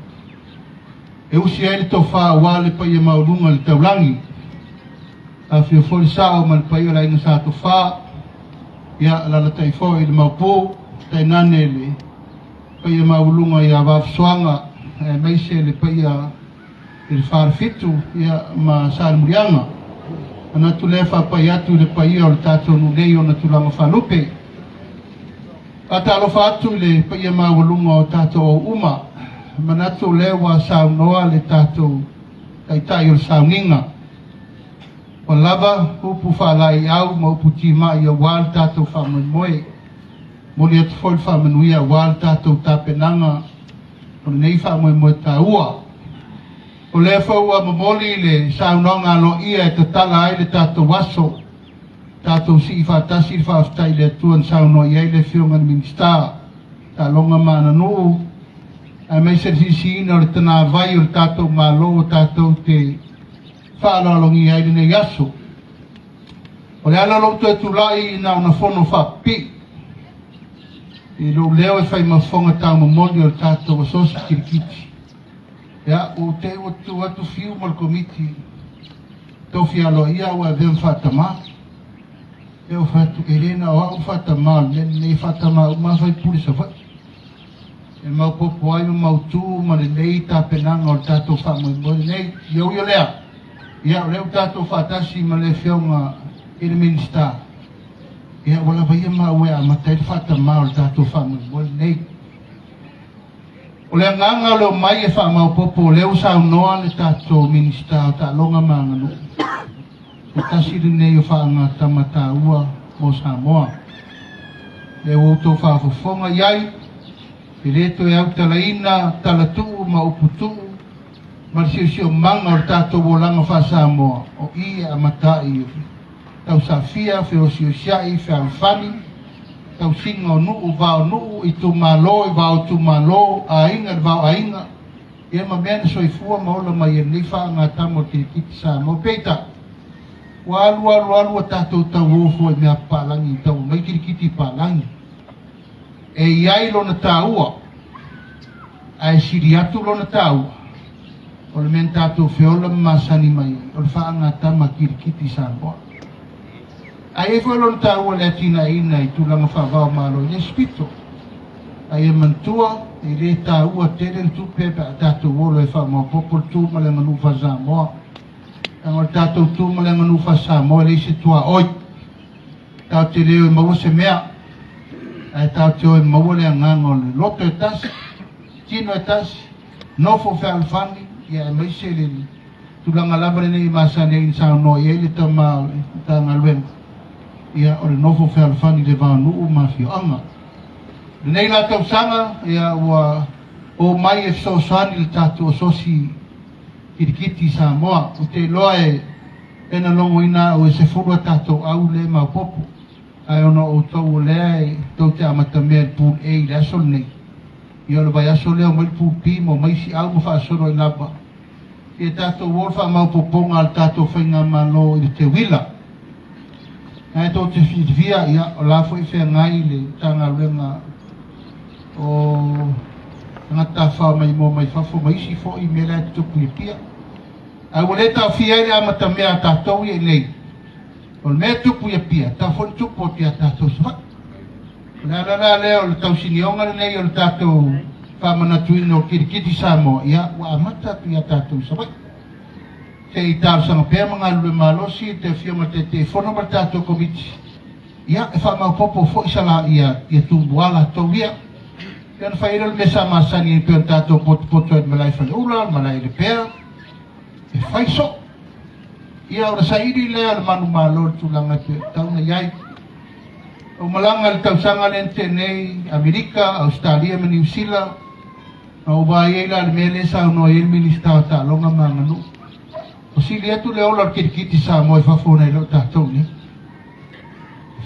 Speaker 3: e usi e le tau wha wāl le paia maurunga le taulangi a whio foli sao ma le paia la inga sa to wha ia lala tai fo i le maupo tai nane le paia maurunga ia wawsuanga e meise le paia il farfitu ia ma sal murianga ana tu le fa pa ya tu le pa ia o tato no nei ona tu la falupe ata lo fa tu le pa ia ma volunga o tato uma mana tu le wa sa no le tato tai tai o sa ninga o lava upu fa lai au mo puti ma ia wal tato fa mo moe mo le tu fol fa manuia wal tato tapenanga o nei fa mo mo taua o le whaua mamoli le saunonga aloaia e tatala le tātou aso tātou si tasi i whaaftai le tuan saunoia i le whionga ni Minisita Taaloga ma Aganuu a mei se sisiina o le tana vai o le tātou malo o tātou te whaalolongi ai le nei aso o le alalo tu e tulai na una whono whapi i lo leo e whai mawhonga tau mamoli o le tātou asosi kirikiti ya o te o tu atu fiu mal komiti to fialo ia o ave fatama eu fatu elena o fatama ne fatama ma vai pulisa fa e mau popo ai mau tu ma le nei ta penanga o tato fa mo nei yo lea ia o le tato fatasi ma le fioma il Minisita ia wala vai ma o a matai fatama o tato fa mo nei o le nganga lo mai e wha mau popo leo sao noa le tātou Minisita o Taaloga ma Aganuu e tasiri nei o wha ngā tamata ua mo Samoa le outou whaafofonga iai e leto e au talaina talatuu ma uputuu ma le siosio manga o le tātou o langa wha Samoa o i a matai tau safia whio siosiai wha alfani tau singa o nuu vao nuu i tu malo i vao tu malo a inga i vao a inga ia ma mea na soifua ma ola mai e nei wha ngā tamo te Kiriti Samoa peita walu a tātou tau ofo e mea pālangi tau mai kirikiti pālangi e iai lo na tāua a e siri atu lo na tāua o le men tātou whiola masani mai o le wha ngā tama Kiriti Samoa ai foi lon tāua le atina ina i tulanga whawao malo i espito. Ai e mantua i re tāua tere tupe pe a tātou olo e whamao popol tū ma le nganu wha Samoa. Ang o tātou tū ma le nganu wha Samoa le se tua oi. tau te leo e maua se mea, ai tau te oe maua le anganga o le loto e tasi, tino e tasi, nofo fe alfani, ia e maise le tulanga labare nei masani e insao no, ia le tama tanga luenga, ia o le nofo fe alfani le vānuu mafioanga. Nei la tau sanga, ia ua o mai e fsosani le tatu o sosi Kiriti Samoa, o te loa e na longo ina o e se furua tatu au le maupopo, ai ona o tau o lea e tau te amata mea pūl e le asol nei. Ia le vai aso leo mai pūl pimo, mai si au mo wha asolo e napa. Ia tatu wolfa maupoponga al tatu whainga malo i te wila. Ai tau te whivia, ia o lafo i whea ngai le tanga luenga o ngata wha mai mo mai whafo mai si fo i mera e tupu i pia. Ai wale tau whia ele amata mea tātou i e nei. O le mea tupu i pia, tau fo tupu o tia tātou sa. Nā leo le tau sinionga le nei o le tātou whamanatuina o Kiriti Samoa. Ia, wa amata tu ia tātou sa. Te i tāu sanga pēr mga lue malosi, te whionga te whono ma tātou komiti. Ia, e wha mau popo fo isala ia tumbuala tau ia. Ia na whaira le mesa masani e pēr tātou poto e malai whale ula, malai le pēr. E whaiso. Ia ora sairi lea le manu malo tulanga te tauna iai. O malanga le tausanga le tenei Amerika, Australia, New Zealand. O vai eila le mele sa no el Minisita Taaloga ma Aganuu. O sili atu le ola Kiriti Samoa e whafona i lo tātou ni.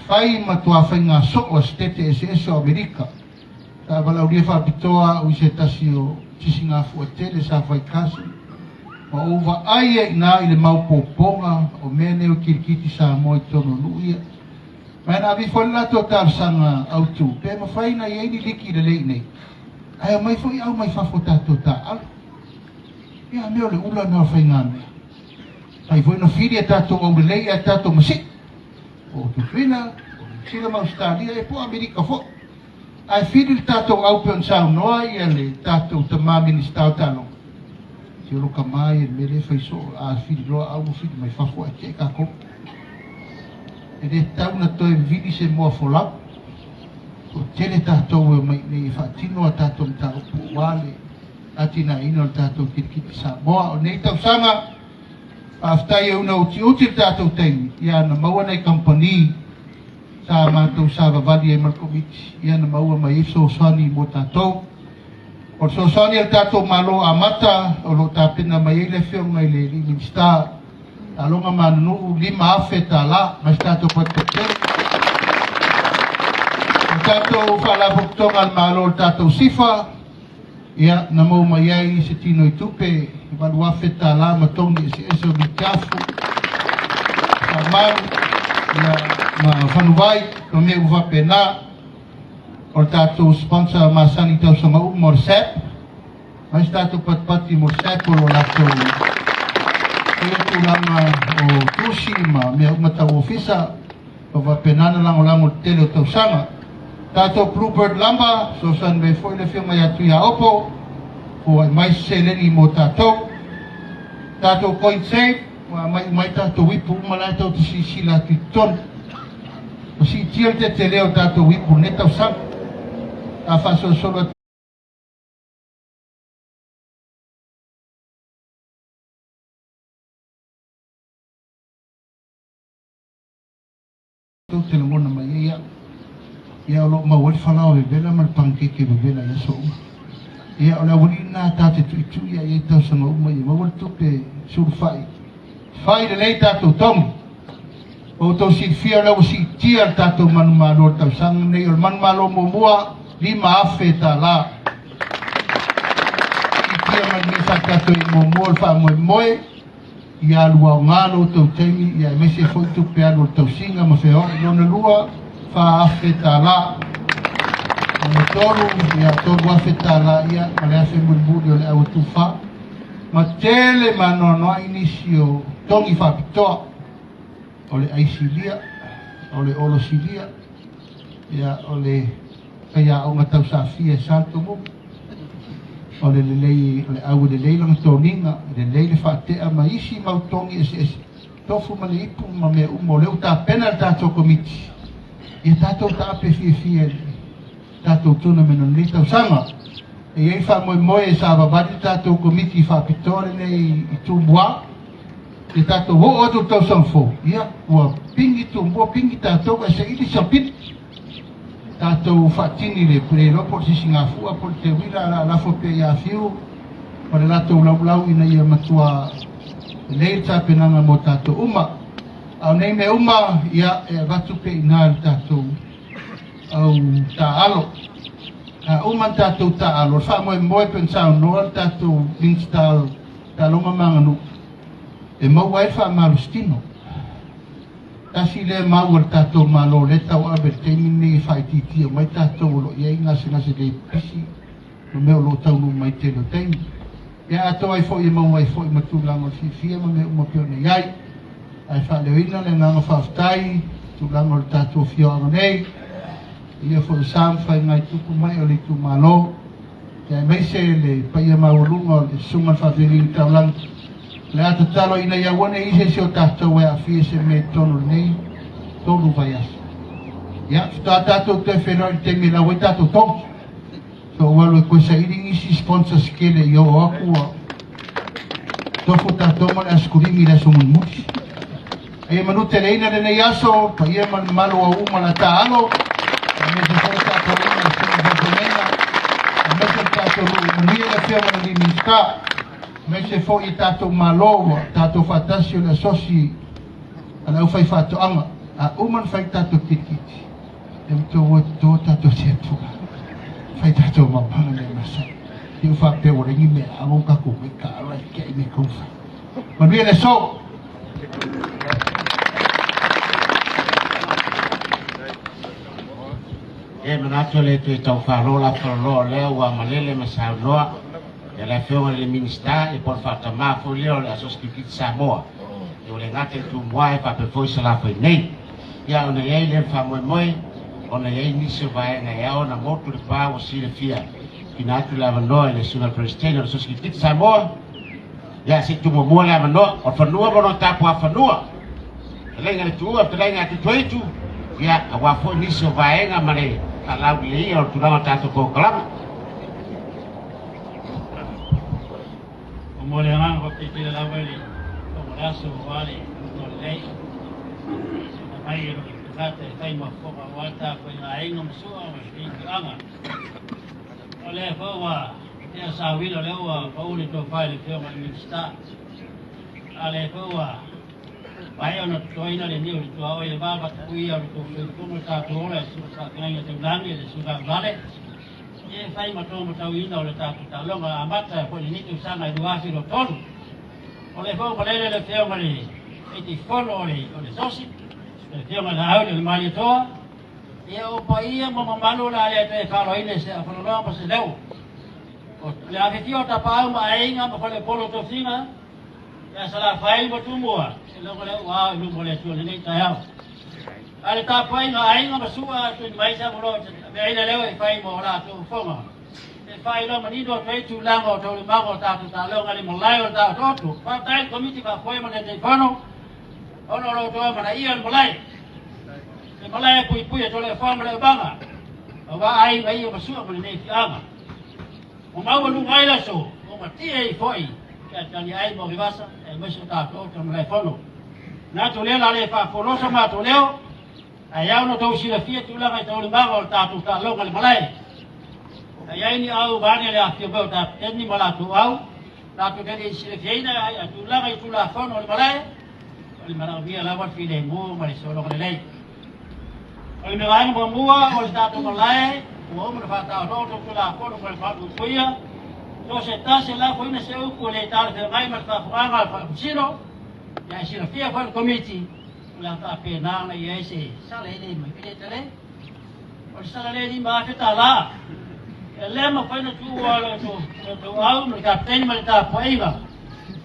Speaker 3: Whai matua whainga so o stete SS o Amerika. Ta walau ria whapitoa o i se tasi o tisinga fuatele sa whai kasi. O uwa aia ina i le maupoponga o mene o Kiriti Samoa i tono nuia. Mai na vi foi la total sanga autu. Pe ma fai na ye ni liki le lei nei. Ai mai foi au mai fa fota total. Ia me ole ula na fai ngane. Ai foi no fili tato o lei e tato masi. O tu fina, sila ma Australia e po Amerika fo. Ai fili tato au pe sa noa ia le tato tama Minisita Taaloga. Si lo kamai me le fai so a fili ro au fili mai fa fo e ka ko. E de tau na toi vidi se moa folau. O tele tātou e mai nei whaatino a tātou mta upu wale. Atina ino tātou Kiriti Samoa. O nei tau sanga, aftai e una uti uti tātou teimi. Ia na maua nei company sa mātou sa vavali e malkomiti. Ia na maua mai ifso sani mo tātou. O so sani al tātou malo amata, o lo tāpina mai ele whio ngai le Minisita Taaloga ma Aganuu lima afe tala, mas tātou patete. Tātou whalapuktonga al malo tātou sifa. Ia, na mau mai ai se tino i tupe, walu afe tala matongi ese o mitafu. Whamau, ia, ma whanuwai, no me uwa pena. O tātou sponsor masani tau sama morsep. Mas tātou patpati morsep o lo lātou. Ia tulanga o tusi ma mea umata o ofisa o wapenana lango tele o tausanga. Tātou Bluebird lamba, so san me foi le whiunga ia tui a opo, o ai mai se leni mo tātou. Tātou coin save, mai tātou wipu umalai tau tisi sila tui ton. O si tia te leo tātou wipu ne tausanga. A whaso solo te longona mai ia. Ia o lo mawali whalao e bela ma le pankeke be bela ia so uma. Ia o le awali nā tāte tu ia i tau sanga uma ia mawali tupe surfai. Whai le lei tātou tongi. O tau si fia lau si tia tātou manu malo tau sanga nei o manu malo mo mua lima afe tā la. Si tia manu sa tātou i mo mua wha moe moe. Ia lua o ngālo tau teimi, ia mese foi tupe alo tau singa ma wheo, lona lua, wha afe tā la. Ona toru, ia toru afe tā la, ia, ma le afe mulburi o le au tu wha. Ma tele ma noa inisi o tongi whapitoa, o le aisilia, o le olosilia, ia, o le, kaya o ngatau sa fia santo mo. O le lelei, o le au lelei lang toninga, lelei le whaatea ma isi mautongi ese. Tofu ma le ipu ma mea umo leu tā pena tātou komiti. ia tātou tāpe fia tātou tuna mena nei tausanga. E ei wha e sa wawati tātou komiti whapitore nei I tūmua. E tātou ho atu tausang fō. Ia, ua pingi tūmua, pingi tātou, e se iti sapit. Tātou whatini le pere ropo sisi ngā fua, po te wira la lafo pe ia whiu. Pa le lātou lau ina ia matua nei tāpenanga mo tātou uma. Au nei me uma, ia e watu pe ina tātou au Taalo. Uma tātou Taalo, wha moe pensau noa tātou Minisita Taaloga Manganu. E mau ai wha marustino. Tasi le mau ar tātou malo le tau abe teimi nei whaititia mai tātou lo iei ngase le pisi. No meo lo tau no mai te lo teimi. Ia ato ai fo I mau ai fo I matulanga fia ma me uma peo nei ai. Ai wha lewina le nganga whaftai, tulanga le tātou Afioga nei. Ia fo I sam whai ngai tuku mai o le tu malo. Ia mai se le paia maulunga o le sunga whawhiringi taulang. Le ata talo ina ia wane ise se o tātou e a fia se me tono nei, tonu vai asa. Ia, whita tātou te whenoi te me lau e tātou tonu. So walu e koe sa iring isi sponsor skele I o Aokuso. Tofu tātou mane askurimi le sumun musi. E manu te leina le nei aso, pa ia man malu a uma la Taalo. A me se fo tātou ina le sumun vakumena. A me se tātou manuia le whia mana li Minisita. Me se fo I tātou malo, tātou whatasi o le asosi ala u whai whatoanga. A uman whai tātou kititi. E mto o tō tātou tiatua. Whai tātou mapanga le masani. I u whapeo ringi me amu kaku me ka arai kei me kouwha. Manuia le so.
Speaker 5: E manato le tui tau wharola wharola leo wa malele masau noa. E la Afioga le Minisita e por whatama fo leo le Aso Kiriti Samoa. E o le ngate tu mua e pape foi Salafai nei. Ia ona iei le whamoemoe, ona iei nisi vaenga e ao na motu le pā o sile fia. Kina atu le avanoa e le suna presidente o Aso Kiriti Samoa. Ia se tu mua le avanoa, o whanua mono tapu a whanua. E lenga le tuua, te lenga atu tuaitu. Ia a wafo nisi vaenga ma le alau lelei o tulanga tātou kōkalama.
Speaker 8: Mo le ngā ko te tira lawa le o Aso wale o lelei. Mai e te kate e taima whoka wata ko I ngā inga masua o i ki anga. O le whaua ea sa wila leua paule tō whai le whionga le Minisita. A le whaua pai ona toina le niu le tua o le wāwa tapuia o le tō whionga tātou ola e sura sa kāinga te ulangi le sura vale. E whai matōma tau ina o le tātou Taaloga amata e pōni nitu sanga I duafi ro tonu. O le whonga lele le whionga le e te whono o le sosi. Le whionga le au le mali toa. E o paia mamamalo la le te whalo ine se a whanoroa pa se leo. O le awhitio ta pāu ma e inga ma whale polo to whinga. E a Salafai mo tumua. Se longa leo wāu lungo le tua le nei tai au. A le tā pai ngā ainga ma sua tu ni maisa moro. Me aina leo e whai mo la tu whonga. E whai lo manido tu eitu langa o tau le mago tātu Taaloga le molai o tāu tōtu. Whātai komiti ka whoi ma le te whano. Ono lo toa mana ia le molai. Le molai e pui e tole e whama le banga. O wā ainga ia ma sua ma le nei ki anga. O maua lu ngaila so. O ma tia I whoi. Kia tani ai mo rivasa. E miso tātu o tau le whano. Nā tu leo la le whaporosa ma tu leo. Ai au no tau sila fia tulanga I tau le maga o tātou Taaloga le malai. Ai ai ni au vane le Afioga o tātou teni ma lātou au. Tātou teni sila fia ina ai a tulanga I tula whono le malai. O le marau via lawa file mua ma le sologa le lei. O le mewainga mua mua o le tātou malai. Ua umu le whatau roto tula whono ma le whatu puia. So se tasi la fo ina se uku le tāle fia ngai ma le whafuanga le whakusiro. Ia sila fia whanu komiti. La ta pena na ye se sala ele mai pele tele o sala le di ma feta la ele ma fa na tu wala to au no ka ten ma ta poinga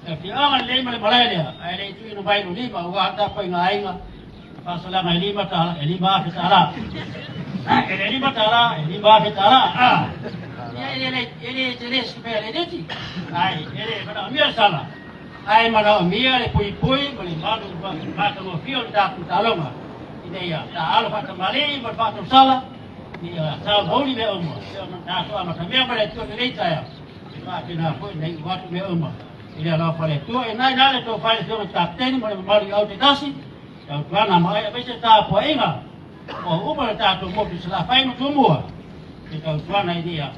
Speaker 8: e fi anga le ma le malaria ai tu no vai no lima wa ta poinga ainga fa sala mai lima ta ele ma feta la ele lima ta la ele ma feta la ele tele super editi ai ele ma mi sala ai mana mia le pui pui mo le manu ba mo fio da Taaloga Ini ya, taalo kat mali, berpatu salah. Ini ya, tahu boli me umur. Tahu amat kami yang boleh tu lelei saya. Kena pun naik waktu me umur. Ini adalah file tu. Ini nale tu file tu kapten boleh mali auto tasi. Yang tuan nama ayah bisa tahu apa ingat. Oh, umur tahu tu mobil Salafai tu semua. Kita tuan ini ya,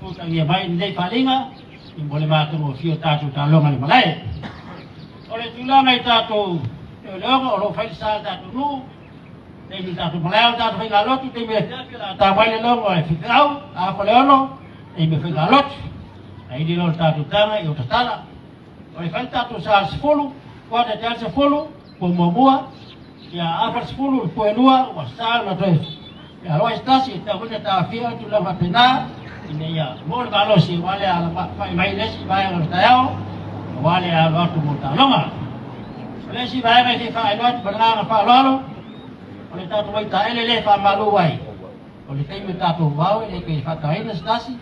Speaker 8: tu tanya main lelei palinga. Ini boleh mati mo fio tahu Taaloga ni malai. Oleh tulang ay tato, Taaloga oleh file sah tato nu. Temi tato malai tato fingalot, temi tabay lelong oleh fikau, apa leono, temi fingalot. Ay di lo tato tanga yo tatala. Oleh file tato sah 10, kuada tato 10, pembuah, ya apa 10, puenua, wasal matres. Ya lo tasi, tahu ni Afioga tu lama pena. Ini ya, mula kalau si wale alamat mai nasi bayar tayo, wale alamat tu Taaloga. Oleh si bayar mai fa alamat berenang fa lalu, oleh tahu mai tayo lelei fa malu wai. Oleh tayo tahu bau ini ke fa tayo nasi,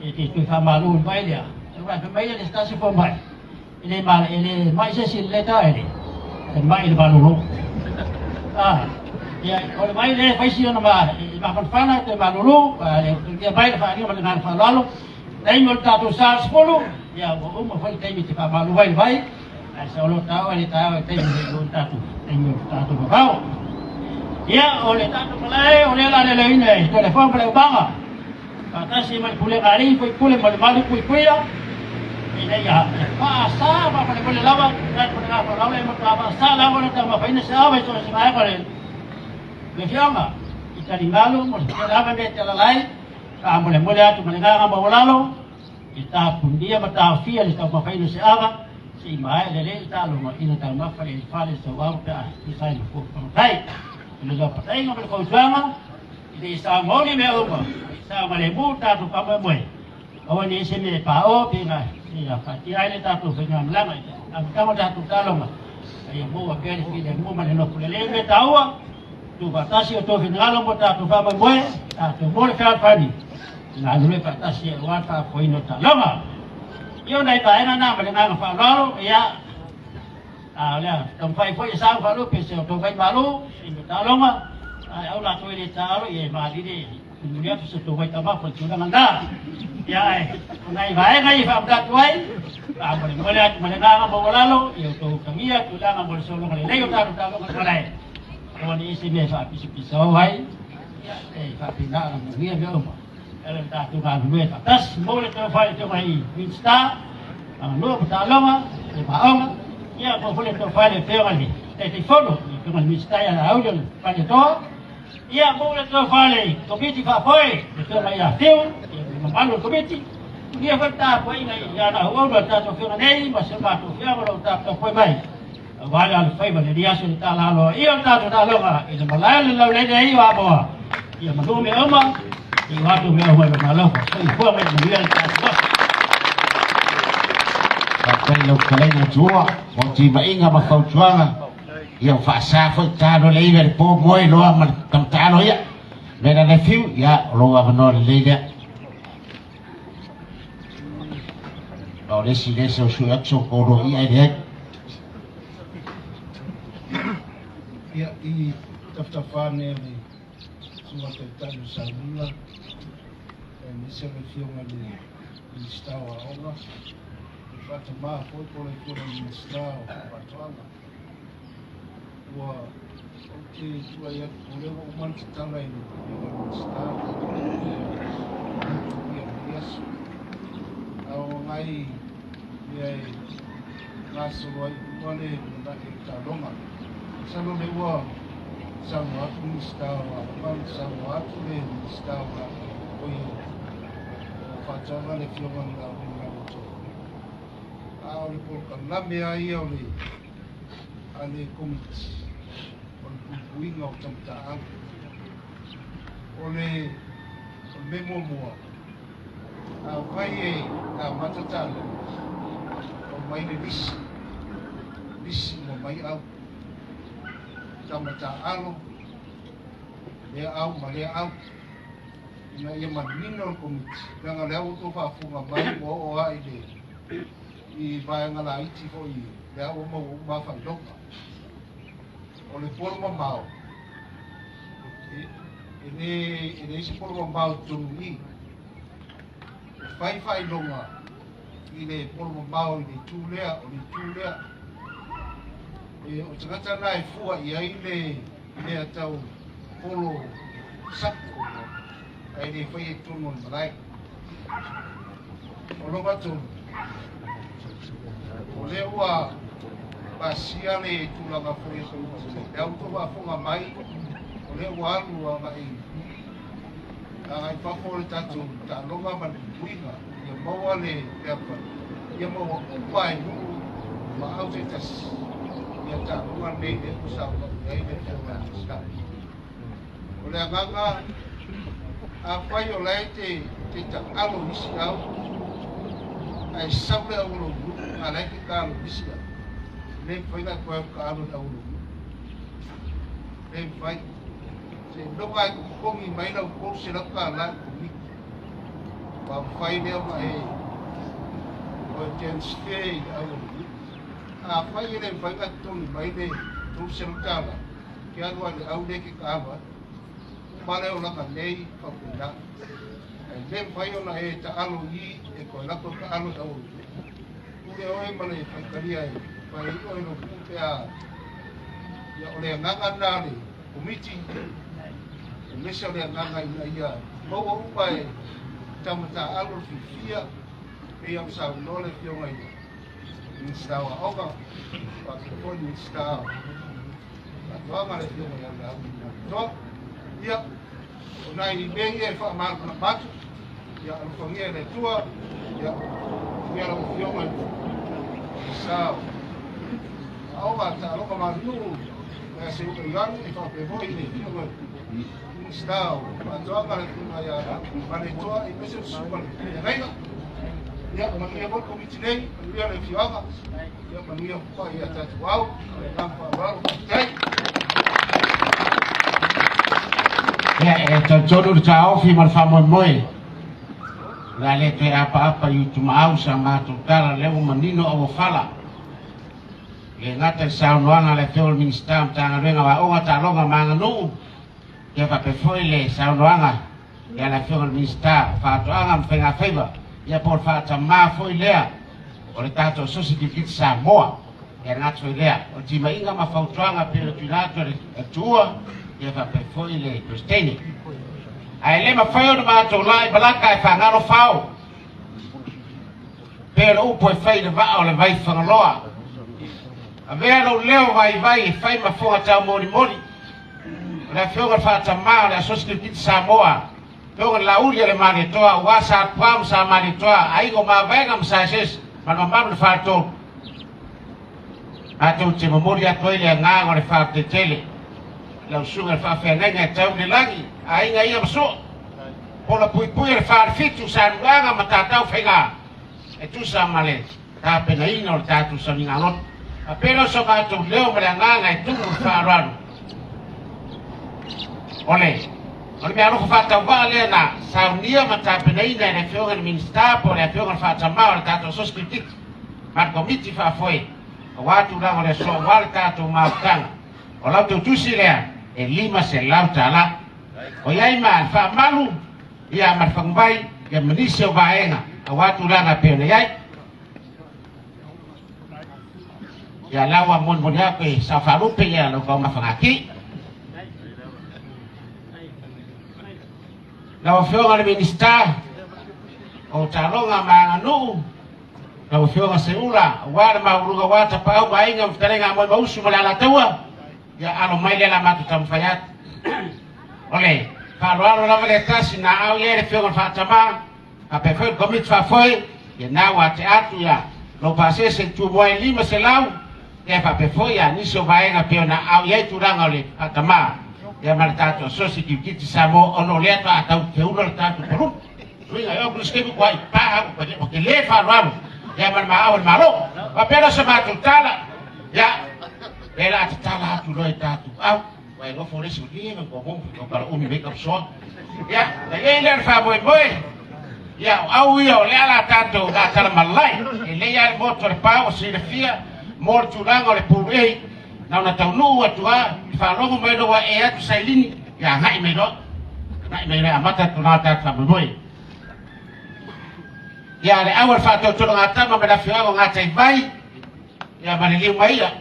Speaker 8: ini ke fa malu wai dia. Sebab pemain nasi pun mai. Ini mal ini mai sesi leta ini, dan mai malu. Ya, kalau main dia pasti nama makan fana tu malulu, dia baik fana dengan fana lalu. Tapi kalau tahu sah 10, ya, umur fana tapi kita malu baik. Saya tahu, tapi tahu tahu. Ya, oleh tahu mulai, oleh lelei ini, telefon boleh bangga. Kata si boleh kali, boleh malu ya. Ini ya, pasal apa boleh lawan, dan boleh apa lawan, apa salah boleh tambah fina siapa itu semua boleh. Afioga, kita di malu, kita dapat betul lelei, kamu boleh tu mendengar apa lalu, kita pun dia bertafsir, kita pakai nasi apa, si mai lelei Taaloga ini tahu apa yang file sewaktu kita ini pun baik, ini dapat tengok berkau jangan, ini sama ni mereka, sama lebuta tu kamu boleh, awak ni sini pao pina, ya, dia ini tahu dengan lama, kamu tahu Taaloga, saya mau agak ni mau mana nak lelei tahu. Tu batasi atau finalong bota tu fama boy, tu boleh faire fani. Na dulu batasi wata poino Taaloga. Yo dai ta ina na dengan fa lalu ya. Lah, tempat foi sang fa lu pese tu vai malu, in Taaloga. Au la tu ile taalo ye mali di. Kemudian tu vai tambah pun sudah anda. Ya, nai vai fa abdat wai. Boleh mendengar apa lalu, yo tu kami ya tu dah boleh solo kali. Leo Taaloga kali. Kalau ni sini saya pisau hai, saya pindah orang mungkin dia rumah. Kalau tak tu kan duit atas, boleh terfile tu mai Minisita, lu Taaloga, Aoga, ya boleh terfile ferali. Telefon, dengan Minisita yang Aoga, pada tu, ya boleh terfile. Komiti fapoi, itu mai Afioga, membantu komiti. Dia berta apa ini? Ya nak Aoga tak ferali, masih batu Afioga tak fapoi baik. Wala alfai bali dia sun talalo iyo Taaloga ina malai law lelei wa bo ia madu me ama i watu me ho malo sai ko me dia ta
Speaker 5: Pakai lo kalai na tua o ti ba inga ba kau tuanga ia fa sa fo talo lei ver po moi lo am kam talo ya me na fiu ya lo wa no lei dia lo desi o su akso ko ro ia dia
Speaker 3: Ya, i taftafane ni semua tentang Seuula Ioane Afioga ni Minisita Aoga. Fatima foi por Minisita Tatalaina aloaia. Oke, tua ya boleh uman Tatalaina Minisita Yes. Ngai ya Aso Ioane na Taaloga. Salo lewa sama Minisita Aoga sama Minisita Oi fatanga le Afioga na Aoga. Ole por kalame ai ole ale komiti ole kuinga o tamta ole memo mo a vai a matatala o mai le bis mo mai au tamata alo le au male au ina ia manino komiti nga le au to fa funga mai o ai de i vai ngala iti fo i le au mo ma fa doka o le forma mau Ini isi polo mau tuni. Fai longa. Ini polo mau ini tulea. O tangata nai fua ia ile atau polo sapu. Ini fai tunun malai. O longa tun. O lewa pasia le tulanga foi so. E auto va fonga mai. O lewa alu mai. Ai pakol tatu Taaloga man kuinga ia maua le pepa ia maua upai ma au te tasi ia Taaloga nei de kusau nei de tela sta o le nganga a pai o lai te alo isi au ai saule au lo a lai ke ka alo isi le pai na ko ka alo au lo le pai no vai com mai não com se não cala comigo para fai deu aí o tenstei a fai ele vai cá tudo mai de tudo se não cala que agora ao de que cava para eu lá mandei para cuidar ele vai eu lá tá alo e com lá com alo da o que eu mandei para caria vai eu não putea ya oleh nganga ali committee Mesa le nganga ina ia mau upai tamata alo fifia e am sa nole fio mai Minisita Aoga pa ko Minisita Aoga le fio mai ala no ia onai benge fa mal na batu ia al kongia le tua ia ia lo fio mai sa Aoga Taaloga malu e Seuula Ioane e fa pe voi le fio mai Stau, Aoga le ya mane toa i pese super. Reina. Ya mania bol komiti nei, ia le Afioga. Ya mania pa ia tatau, nampa baru tai.
Speaker 5: Ya jodoh jauh fi marfamo moi. La le te apa yu tumau sama tukala lewu manino o fala. Le ngata saunoanga le fiol Minisita tanga renga wa Aoga Taaloga Aganuu. Ia pape foi le saunoanga ia la fiona Minisita fatoanga mfenga faiva ia por fata ma foi lea o le tato sosi Kiriti Samoa ia ngato lea o tima inga ma fautoanga pelo tulato le tua ia pape foi le presteni ai le ma foi o ma to lai balaka e fangalo fau pero upo e fai le va o le vai fangaloa avea lo leo vai fai ma fonga tau mori la Afioga fata ma la sosi Kiriti Samoa to la ulia le mani toa wasa pam sa mani toa ai go ma venga msases ma mamma fato ato te memoria to ile nga le fate tele la usunga fa fa nga tau le lagi ai nga ia so pola pui le fa fitu sa nga ma tatau fenga e tu sa male ta pena ino ta tu sa ninga lot pero so ka to leo me nga e tu fa rano Ole me alo fata vale na saunia mata penaina na Afioga ni Minisita po le Afioga fata ma tato so skritik mar komiti fa foi watu la ole so wal tato ma kan ola tu tusile e lima se lauta la o yai ma fa malu ia mar fangbai ia Minisita vaenga watu la na pena yai ya lawa mon ya pe sa farupe ya lo ko ma fangaki la Afioga le Minisita o Taaloga Aganuu la Afioga Seuula Ioane mauruga wata pau mainga mtarenga mo mausu mala taua ya alo mai la matu tamfayat ole falo la vale tasi na au ye le Afioga fatama a perfect commit fa foi ya na wate atu ya lo pase se tu moi lima se lau ya fa pe foi ya ni so vaenga pe na au ye turanga le fatama ya martato sosi Kiriti Samoa ono le ta tau te uno le tatu peru ringa yo kuske ko ai pa ko ke le fa ram ya mar ma awal maro pa pero se ma tutala ya era tutala tu lo tatu au wai lo fore su ni ko mo ko para umi make up shot ya le fa boy ya au yo le ala tatu da tar malai le ya motor pa o se le fia morturango le purei na una taunu atua fa longo mai do e atu sailini ya ngai mai do Nai amata tunata famoi. Ya le awal fato tulungata mamedafio ngata ibai. Ya maniliu maia.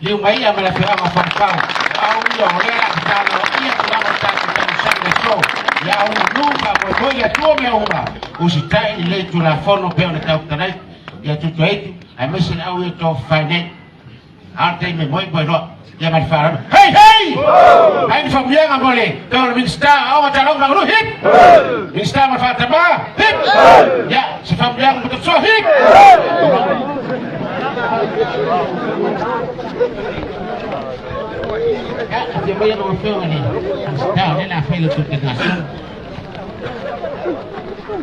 Speaker 5: Liu maia medafio ngafangkau. Au yo lela kitano ia tulama tatu tamusanga so. Ya unuka moi ya tuome uma. Usitai ile tulafono peo na tautanai. Ya tutu itu ai mesin au yo to fine. Arte me moi bono. Ya malfara. Hey hey! Hai familia ngabole. Kalau Minisita Aoga Taaloga Aganuu hip. Minisita malfara ba? Hip. Ya, si familia betul so hip. Ya, dia bayar orang film ni. Dah, ni nak film tu internasional.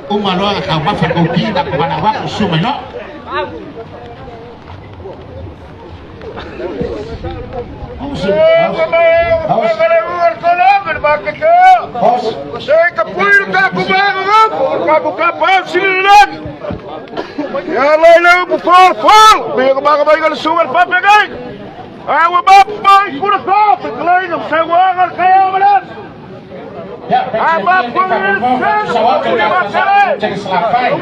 Speaker 5: Umaro atau apa kopi nak kepada waktu semua.
Speaker 4: Ya lelei fol me ka ba ga sugar pa pe gai awa ba pura sa pe klei no se wa ga kaya malas apa pun
Speaker 5: jadi Salafai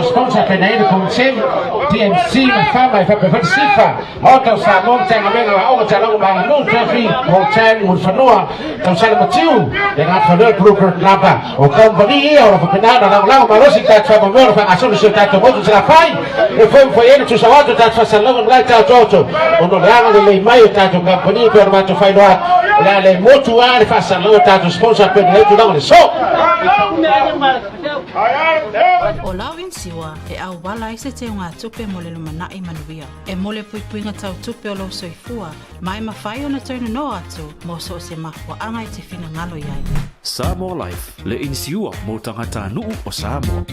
Speaker 5: sponsor penaído com sempre TMC Mafama e Fapefan Sifa Hotel Samoa tem a mesma Aoga Taaloga Aganuu Trefi Hotel Mulfanua então sai motivo dengan founder broker lapa o company o penada lang marosi ta fa mo fa aso se ta mo Salafai e foi ele tu sawato ta fa salão lá ta toto o no lang de mai ta to company per ma to fai doa la le motuare fa salão ta to sponsor penaído não so
Speaker 9: O lau insiwa e au wala ise te unga tupe mo le lumanai manuia. E mole puipuinga tau tupe o lau soifua, mai mawhai o na tauna no atu, mo so se mahua anga i te whina ngalo iai.
Speaker 10: Samoa Life, le insiwa mo tangata nuu o Samoa.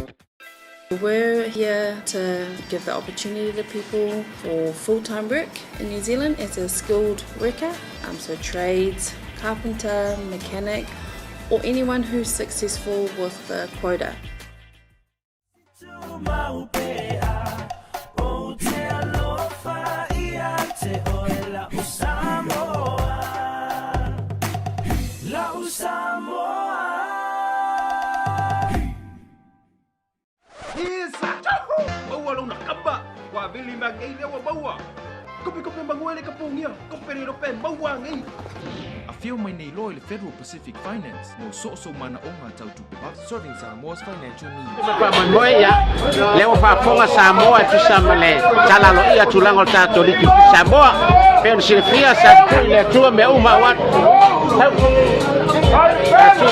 Speaker 11: We're here to give the opportunity to people for full-time work in New Zealand as a skilled worker, so trades, carpenter, mechanic, or anyone who's successful with the quota.
Speaker 12: Afioga mai nei loa le Federal Pacific Finance no so mana onga tau tupe serving Samoa's financial needs.
Speaker 5: Moi ya leo fa fonga Samoa tu samale Tatalaina tulango tato liki Samoa pen silfia sa le tua me uma wat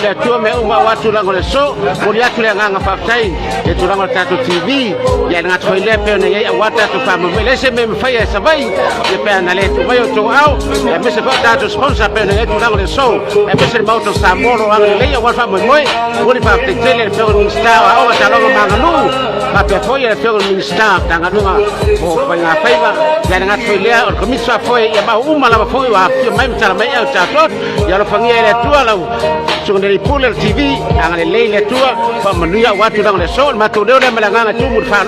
Speaker 5: le tua me uma wat tulango le so molia tu le nganga faftai le tulango tato TV ya ngat foile pen ya wata tu fa mo le se me fa ya sabai le pen na le tu mai to au ya me se fa tato sponsor pen ya tulango le so e me se mau to Samoa ang le ya wa fa mo moi uri fa te tele pe Minisita Aoga Taaloga Aganuu ma pe foi le pe Minisita Aganuu o pa nga faiva ya ngat foile o komisa foi ya ma uma la foi wa ki mai mtala mai au tatot ya lo fangia le tua la sungere pule TV ang lelei le tua pa manuia watu dang le sol ma tu de le malanga tu mur fa